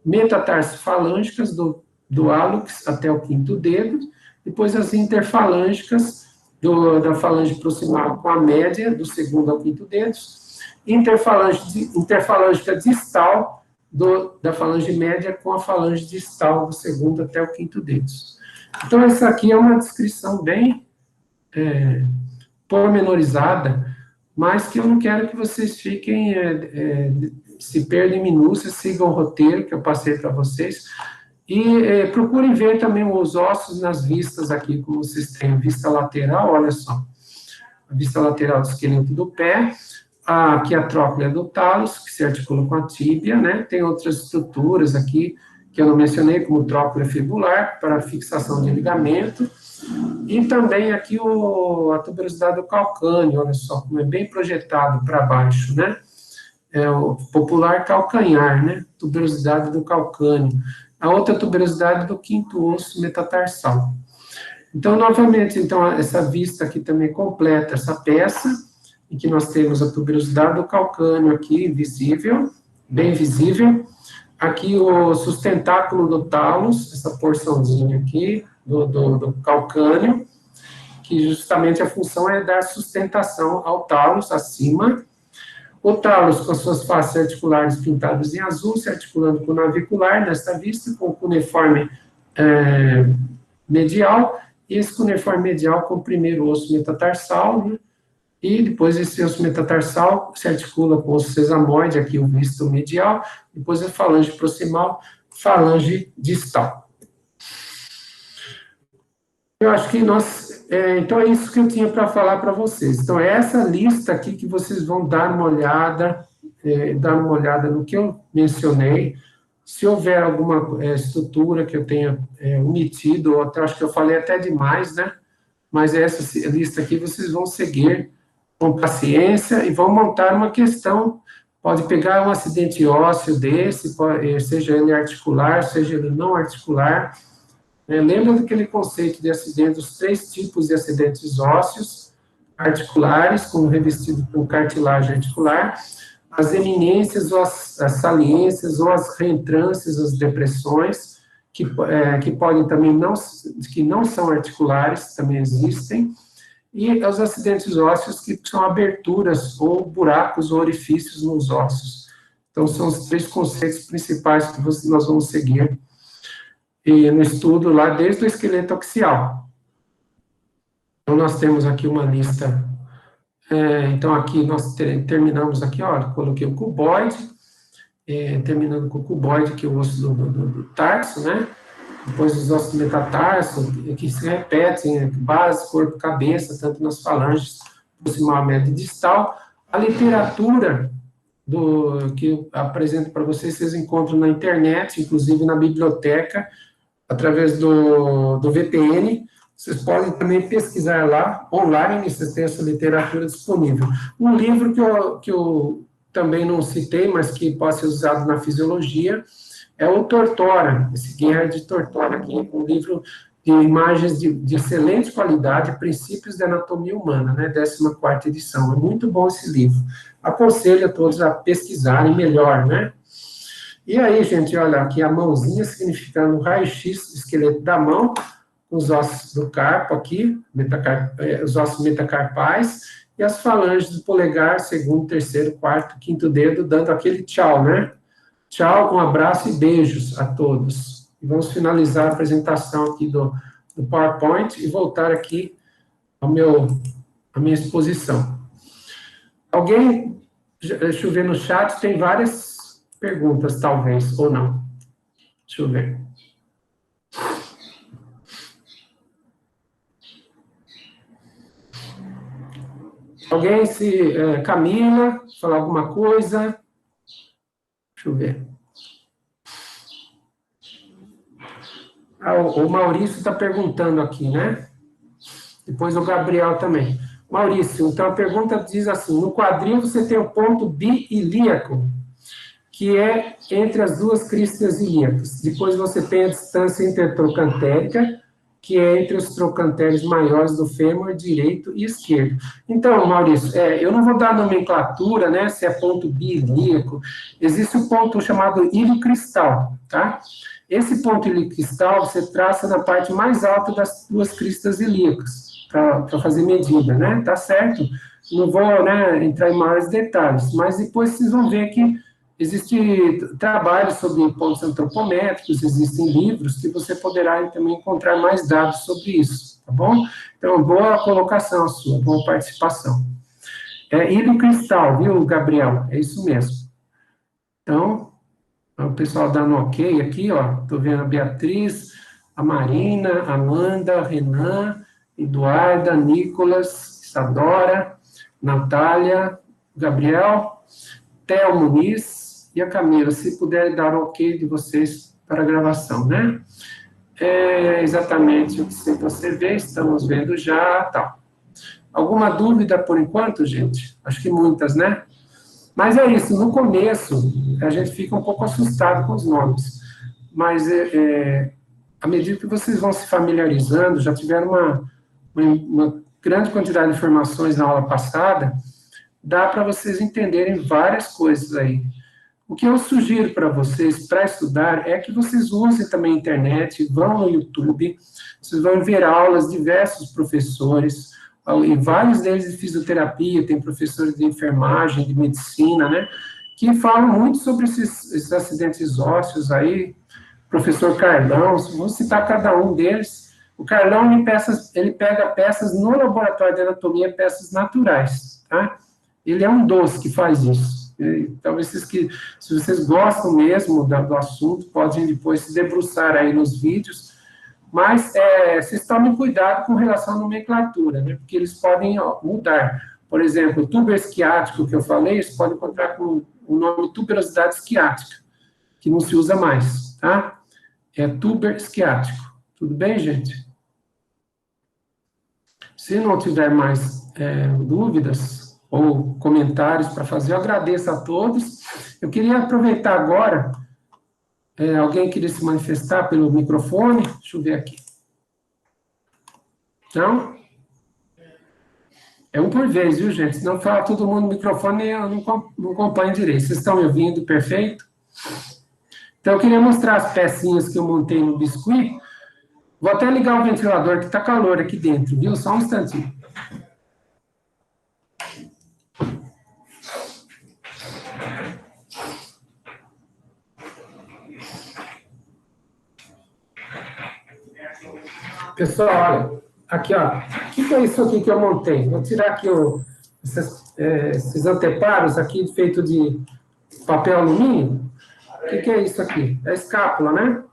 metatarso-falângicas, do hálux até o quinto dedo, depois as interfalângicas, da falange proximal com a média, do segundo ao quinto dedo, interfalângica distal, da falange média com a falange distal, do segundo até o quinto dedo. Então essa aqui é uma descrição bem pormenorizada, mas que eu não quero que vocês fiquem, se perdem em minúcias, sigam o roteiro que eu passei para vocês, e procurem ver também os ossos nas vistas aqui, como vocês têm a vista lateral, olha só, a vista lateral do esqueleto do pé, aqui a tróclea do talos, que se articula com a tíbia, né, tem outras estruturas aqui, que eu não mencionei, como tróclea fibular, para fixação de ligamento, e também aqui a tuberosidade do calcâneo, olha só, como é bem projetado para baixo, né? É o popular calcanhar, né? Tuberosidade do calcâneo. A outra tuberosidade do quinto osso metatarsal. Então, novamente, essa vista aqui também completa essa peça, em que nós temos a tuberosidade do calcâneo aqui, visível, bem visível. Aqui o sustentáculo do talos, essa porçãozinha aqui, do calcâneo, que justamente a função é dar sustentação ao talos acima. O talos, com as suas faces articulares pintadas em azul, se articulando com o navicular, nesta vista, com o cuneiforme medial, e esse cuneiforme medial com o primeiro osso metatarsal, né? E depois esse osso metatarsal se articula com o osso sesamoide, aqui o visto medial, depois a falange proximal, falange distal. Eu acho que então é isso que eu tinha para falar para vocês. Então é essa lista aqui que vocês vão dar uma olhada no que eu mencionei. Se houver alguma estrutura que eu tenha omitido, ou até acho que eu falei até demais, né? Mas essa lista aqui vocês vão seguir com paciência e vão montar uma questão. Pode pegar um acidente ósseo desse, seja ele articular, seja ele não articular. Lembra daquele conceito de acidente, os 3 tipos de acidentes ósseos, articulares, como revestido com cartilagem articular, as eminências, ou as saliências, ou as reentrâncias, as depressões, que podem também que não são articulares, também existem, e os acidentes ósseos, que são aberturas, ou buracos, ou orifícios nos ossos. Então, são os 3 conceitos principais que nós vamos seguir no estudo lá, desde o esqueleto axial. Então, nós temos aqui uma lista. Então, aqui nós terminamos aqui, ó, coloquei o cuboide, terminando com o cuboide, que é o osso do tarso, né? Depois os ossos do metatarso, que se repetem, base, corpo, cabeça, tanto nas falanges, proximal, média e distal. A literatura que eu apresento para vocês, vocês encontram na internet, inclusive na biblioteca, através do VPN. Vocês podem também pesquisar lá, online, vocês têm essa literatura disponível. Um livro que eu também não citei, mas que pode ser usado na fisiologia, é o Tortora, esse Gerhard Tortora aqui, um livro de imagens de excelente qualidade, Princípios da Anatomia Humana, né, 14ª edição. É muito bom esse livro. Aconselho a todos a pesquisarem melhor, né? E aí, gente, olha, aqui a mãozinha significando o raio-x do esqueleto da mão, os ossos do carpo aqui, os ossos metacarpais, e as falanges do polegar, segundo, terceiro, quarto, quinto dedo, dando aquele tchau, né? Tchau, um abraço e beijos a todos. e vamos finalizar a apresentação aqui do PowerPoint e voltar aqui à minha exposição. Alguém, deixa eu ver no chat, tem várias perguntas, talvez, ou não. Deixa eu ver. Alguém Camila, falar alguma coisa? Deixa eu ver. O Maurício está perguntando aqui, né? Depois o Gabriel também. Maurício, então a pergunta diz assim, no quadril você tem o ponto biilíaco, que é entre as duas cristas ilíacas. Depois você tem a distância intertrocantérica, que é entre os trocantérios maiores do fêmur direito e esquerdo. Então, Maurício, eu não vou dar nomenclatura, né, se é ponto biilíaco. Existe o ponto chamado ilho cristal, tá? Esse ponto ilho cristal você traça na parte mais alta das duas cristas ilíacas, para fazer medida, né? Tá certo? Não vou, né, entrar em maiores detalhes, mas depois vocês vão ver que existe trabalho sobre pontos antropométricos, existem livros que você poderá também encontrar mais dados sobre isso, tá bom? Então, boa colocação a sua, boa participação. Ilho cristal, viu, Gabriel? É isso mesmo. Então, o pessoal dando ok aqui, ó, tô vendo a Beatriz, a Marina, a Amanda, a Renan, Eduarda, Nicolas, Isadora, Natália, Gabriel, Theo Muniz e a Camila, se puderem dar o ok de vocês para a gravação, né? É exatamente o que você vê, estamos vendo já, tal. Alguma dúvida por enquanto, gente? Acho que muitas, né? Mas é isso, no começo, a gente fica um pouco assustado com os nomes, mas à medida que vocês vão se familiarizando, já tiveram uma grande quantidade de informações na aula passada, dá para vocês entenderem várias coisas aí. O que eu sugiro para vocês, para estudar, é que vocês usem também a internet, vão no YouTube, vocês vão ver aulas de diversos professores, e vários deles de fisioterapia, tem professores de enfermagem, de medicina, né, que falam muito sobre esses acidentes ósseos aí, professor Carlão, vou citar cada um deles. O Carlão, ele pega peças no laboratório de anatomia, peças naturais, tá? Ele é um dos que faz isso. Talvez se vocês gostam mesmo do assunto, podem depois se debruçar aí nos vídeos, mas vocês tomem cuidado com relação à nomenclatura, né? Porque eles podem mudar. Por exemplo, o tuber esquiático que eu falei, vocês podem encontrar com o nome tuberosidade esquiática, que não se usa mais, tá? É tuber esquiático. Tudo bem, gente? Se não tiver mais dúvidas ou comentários para fazer, eu agradeço a todos. Eu queria aproveitar agora, alguém queria se manifestar pelo microfone? Deixa eu ver aqui. Não? É um por vez, viu, gente? Se não falar todo mundo no microfone, eu não acompanho direito. Vocês estão me ouvindo perfeito? Então, eu queria mostrar as pecinhas que eu montei no biscuit. Vou até ligar o ventilador, que está calor aqui dentro, viu? Só um instantinho. Pessoal, olha, aqui, ó. O que é isso aqui que eu montei? Vou tirar aqui esses anteparos aqui, feito de papel alumínio. O que é isso aqui? É a escápula, né?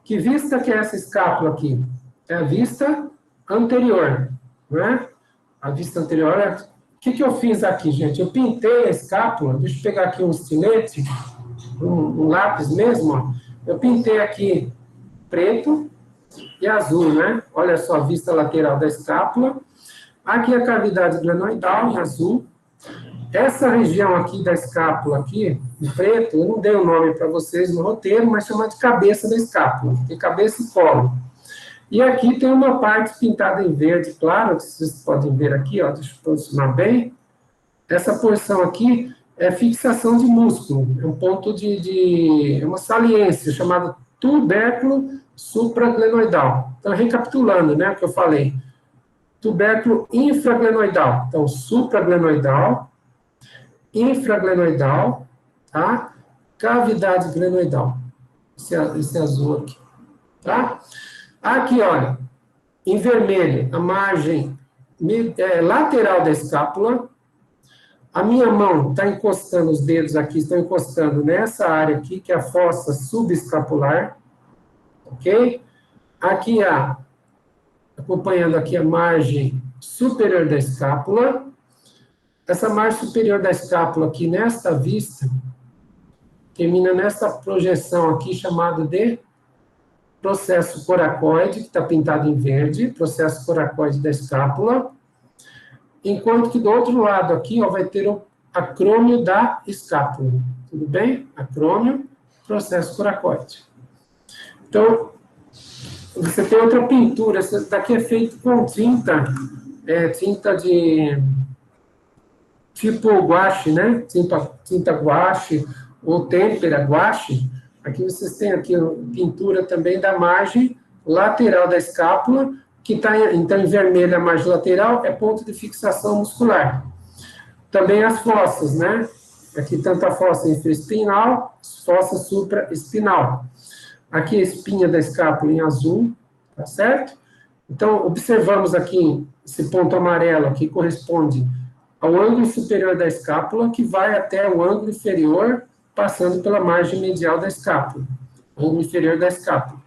Que vista que é essa escápula aqui? É a vista anterior, né? A vista anterior é... O que eu fiz aqui, gente? Eu pintei a escápula, deixa eu pegar aqui um estilete, um lápis mesmo, ó. Eu pintei aqui preto e azul, né? Olha só a vista lateral da escápula. Aqui a cavidade glenoidal, em azul. Essa região aqui da escápula, aqui, em preto, eu não dei o nome para vocês no roteiro, mas chama de cabeça da escápula. Tem cabeça e colo. E aqui tem uma parte pintada em verde claro, que vocês podem ver aqui, ó, deixa eu posicionar bem. Essa porção aqui é fixação de músculo, é um ponto é uma saliência, chamada tubérculo supraglenoidal. Então, recapitulando, né, o que eu falei. Tubérculo infraglenoidal. Então, supraglenoidal, infraglenoidal, tá? Cavidade glenoidal. Esse azul aqui. tá? Aqui, olha, em vermelho, a margem lateral da escápula. A minha mão está encostando, os dedos aqui estão encostando nessa área aqui, que é a fossa subescapular, ok? Aqui, acompanhando aqui a margem superior da escápula. Essa margem superior da escápula aqui, nesta vista, termina nessa projeção aqui, chamada de processo coracoide, que está pintado em verde, processo coracoide da escápula. Enquanto que do outro lado aqui, ó, vai ter o acrômio da escápula. Tudo bem? Acrômio, processo coracoide. Então, você tem outra pintura. Essa daqui é feito com tinta, tinta de tipo guache, né? Tinta guache ou têmpera guache. Aqui vocês têm aqui a pintura também da margem lateral da escápula, que está, então, em vermelho a margem lateral, é ponto de fixação muscular. Também as fossas, né? Aqui tanto a fossa infraespinal, fossa supraespinal. Aqui a espinha da escápula em azul, tá certo? Então, observamos aqui esse ponto amarelo que corresponde ao ângulo superior da escápula, que vai até o ângulo inferior, passando pela margem medial da escápula. Ângulo inferior da escápula.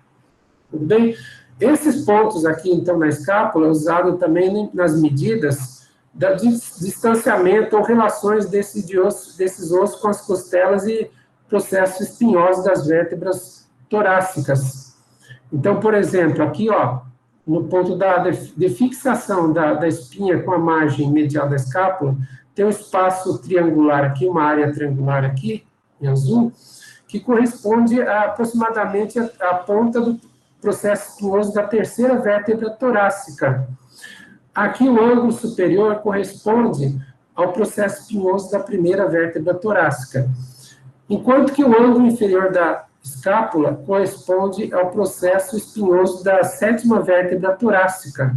Tudo bem? Esses pontos aqui, então, na escápula, é usado também nas medidas de distanciamento ou relações desses ossos com as costelas e processos espinhosos das vértebras torácicas. Então, por exemplo, aqui, ó, no ponto de fixação da espinha com a margem medial da escápula, tem um espaço triangular aqui, uma área triangular aqui, em azul, que corresponde a aproximadamente a ponta do processo espinhoso da terceira vértebra torácica. Aqui o ângulo superior corresponde ao processo espinhoso da primeira vértebra torácica, enquanto que o ângulo inferior da escápula corresponde ao processo espinhoso da sétima vértebra torácica.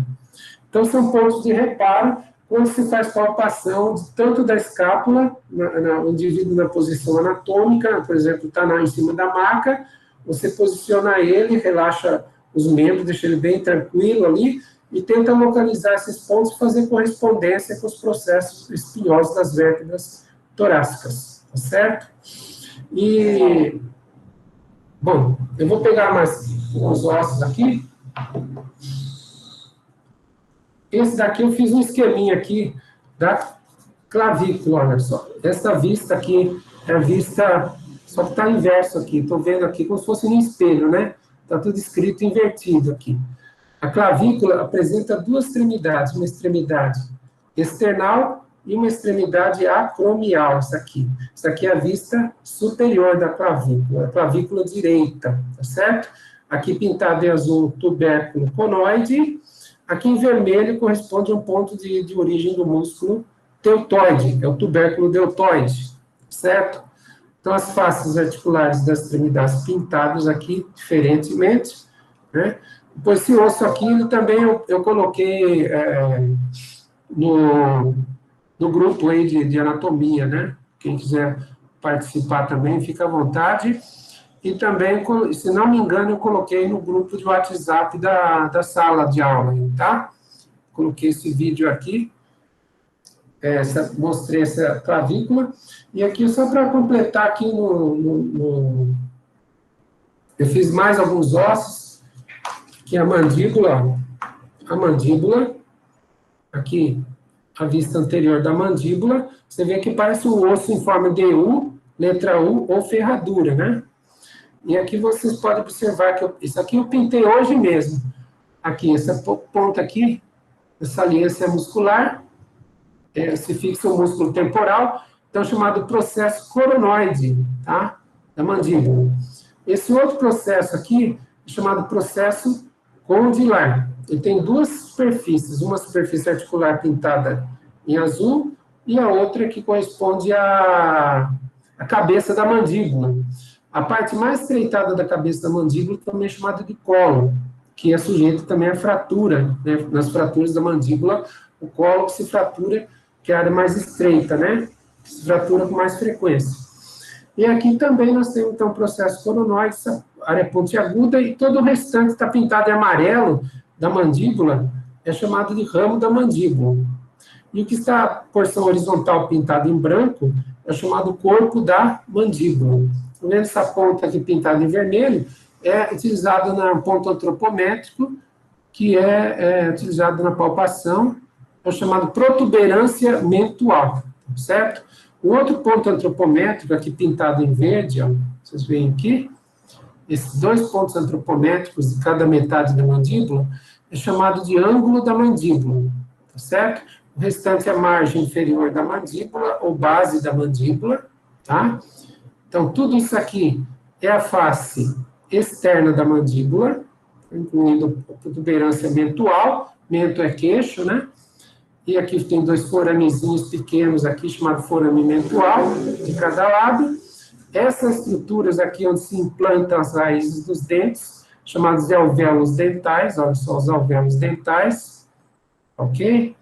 Então, são pontos de reparo quando se faz palpação tanto da escápula, o indivíduo na posição anatômica, por exemplo, está em cima da maca, você posiciona ele, relaxa os membros, deixa ele bem tranquilo ali, e tenta localizar esses pontos e fazer correspondência com os processos espinhosos das vértebras torácicas, tá certo? E, bom, eu vou pegar mais uns ossos aqui. Esse daqui eu fiz um esqueminha aqui da clavícula, olha só. Essa vista aqui é a vista, só que está inverso aqui. Estou vendo aqui como se fosse um espelho, né? Está tudo escrito invertido aqui. A clavícula apresenta duas extremidades, uma extremidade external e uma extremidade acromial, essa aqui. Essa aqui é a vista superior da clavícula, a clavícula direita, tá certo? Aqui pintado em azul, tubérculo conoide. Aqui em vermelho corresponde a um ponto de origem do músculo deltoide, é o tubérculo deltoide, certo? Então, as faces articulares das extremidades pintadas aqui diferentemente, né? Depois, esse osso aqui, ele também eu coloquei no grupo aí de anatomia, né? Quem quiser participar também, fica à vontade. E também, se não me engano, eu coloquei no grupo de WhatsApp da sala de aula, tá? Coloquei esse vídeo aqui, mostrei essa clavícula, e aqui só para completar aqui eu fiz mais alguns ossos, que é a mandíbula, aqui a vista anterior da mandíbula, você vê que parece um osso em forma de U, letra U, ou ferradura, né? E aqui vocês podem observar que isso aqui eu pintei hoje mesmo. Aqui, essa ponta aqui, essa saliência muscular, se fixa o músculo temporal, então chamado processo coronoide, tá? Da mandíbula. Esse outro processo aqui é chamado processo condilar. Ele tem duas superfícies, uma superfície articular pintada em azul e a outra que corresponde à cabeça da mandíbula. A parte mais estreitada da cabeça da mandíbula também é chamada de colo, que é sujeito também à fratura, né? Nas fraturas da mandíbula, o colo que se fratura, que é a área mais estreita, né? Se fratura com mais frequência. E aqui também nós temos, então, o processo coronoide, essa área pontiaguda, e todo o restante está pintado em amarelo da mandíbula, é chamado de ramo da mandíbula. E o que está a porção horizontal pintada em branco é chamado corpo da mandíbula. Vendo essa ponta aqui pintada em vermelho, é utilizado no ponto antropométrico, que é utilizado na palpação, é chamado protuberância mentual, certo? O outro ponto antropométrico, aqui pintado em verde, ó, vocês veem aqui, esses dois pontos antropométricos de cada metade da mandíbula, é chamado de ângulo da mandíbula, tá certo? O restante é a margem inferior da mandíbula, ou base da mandíbula, tá? Então, tudo isso aqui é a face externa da mandíbula, incluindo a protuberância mentual, mento é queixo, né? E aqui tem dois foramezinhos pequenos aqui, chamado forame mentual, de cada lado. Essas estruturas aqui, onde se implantam as raízes dos dentes, chamados de alvéolos dentais, olha só os alvéolos dentais, ok?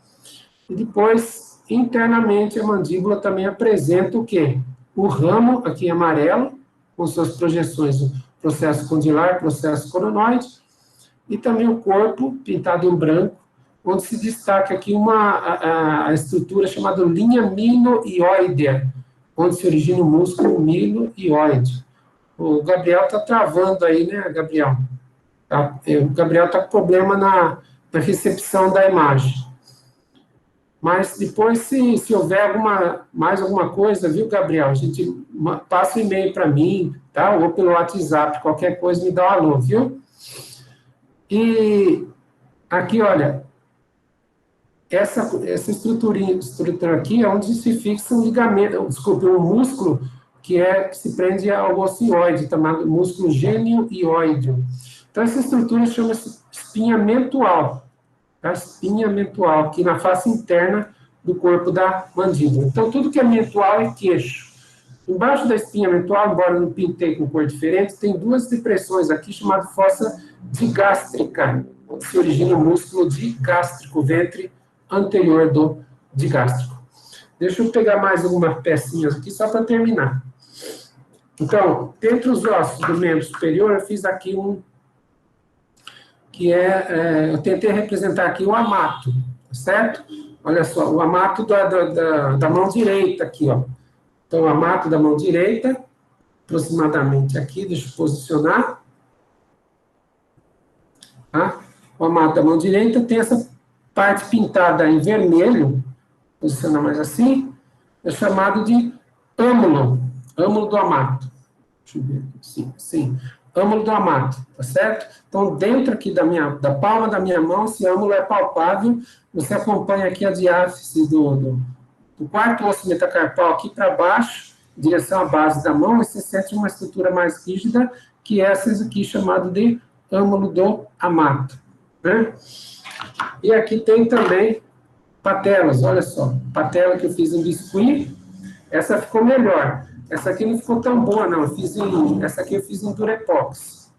E depois, internamente, a mandíbula também apresenta o quê? O ramo, aqui em amarelo, com suas projeções do processo condilar, processo coronoide, e também o corpo, pintado em branco, onde se destaca aqui a estrutura chamada linha milioidea, onde se origina o músculo milioide. O Gabriel está travando aí, né, Gabriel? O Gabriel está com problema na recepção da imagem. Mas depois, se houver mais alguma coisa, viu, Gabriel? A gente passa o e-mail para mim, tá? Ou pelo WhatsApp, qualquer coisa, me dá um alô, viu? E aqui, olha, essa estrutura aqui é onde se fixa um ligamento, desculpe, um músculo que se prende ao ocioide, chamado músculo genioide. Então, essa estrutura chama-se espinha mentual. A espinha mentual, aqui na face interna do corpo da mandíbula. Então, tudo que é mentual é queixo. Embaixo da espinha mentual, embora não pintei com cor diferente, tem duas depressões aqui, chamadas fossa digástrica, onde se origina o músculo digástrico, ventre anterior do digástrico. Deixa eu pegar mais algumas pecinhas aqui, só para terminar. Então, dentre os ossos do membro superior, eu fiz aqui eu tentei representar aqui o amato, certo? Olha só, o amato da mão direita aqui, ó. Então, o amato da mão direita, aproximadamente aqui, deixa eu posicionar. Tá? O amato da mão direita tem essa parte pintada em vermelho, posicionar mais assim, é chamado de âmulo do amato. Deixa eu ver aqui, sim. Âmulo do amato, tá certo? Então, dentro aqui da palma da minha mão, esse âmulo é palpável, você acompanha aqui a diáfise do quarto osso metacarpal aqui para baixo, em direção à base da mão, e você sente uma estrutura mais rígida, que é essa aqui, chamada de âmulo do amato, né? E aqui tem também patelas, olha só, patela que eu fiz em biscuit, essa ficou melhor. Essa aqui não ficou tão boa, não. Essa aqui eu fiz em durepox.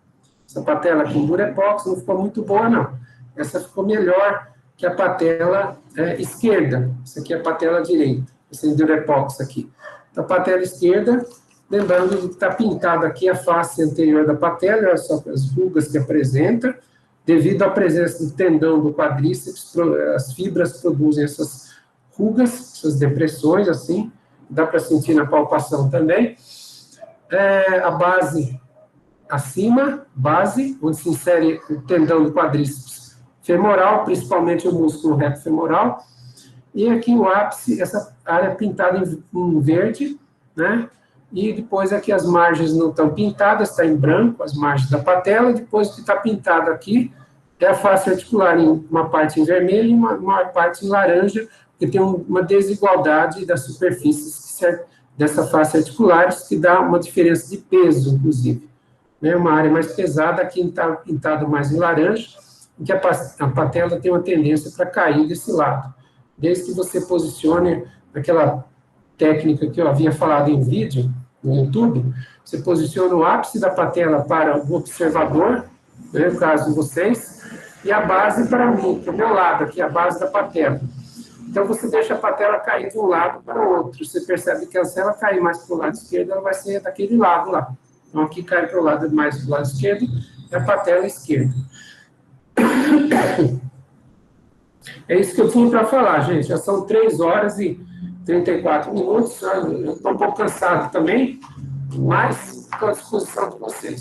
Essa patela aqui em durepox não ficou muito boa, não. Essa ficou melhor que a patela esquerda. Essa aqui é a patela direita. Essa é em durepox aqui. Então, a patela esquerda, lembrando que está pintada aqui a face anterior da patela, olha só as rugas que apresenta. Devido à presença do tendão do quadríceps, as fibras produzem essas rugas, essas depressões, assim. Dá para sentir na palpação também. A base acima, base, onde se insere o tendão do quadríceps femoral, principalmente o músculo reto femoral. E aqui o ápice, essa área pintada em verde, né? E depois aqui as margens não estão pintadas, está em branco, as margens da patela. E depois o que está pintado aqui é a face articular, em uma parte em vermelho e uma parte em laranja, que tem uma desigualdade das superfícies dessa face articular, que dá uma diferença de peso, inclusive. Né? Uma área mais pesada, aqui está pintado mais em laranja, em que a patela tem uma tendência para cair desse lado. Desde que você posicione aquela técnica que eu havia falado em vídeo, no YouTube, você posiciona o ápice da patela para o observador, né, no caso de vocês, e a base para mim, para o meu lado, aqui a base da patela. Então, você deixa a patela cair de um lado para o outro. Você percebe que se ela cair mais para o lado esquerdo, ela vai ser daquele lado lá. Então, aqui cai para o lado mais do lado esquerdo, é a patela esquerda. É isso que eu tinha para falar, gente. Já são 3 horas e 34 minutos. Eu estou um pouco cansado também, mas estou à disposição de vocês.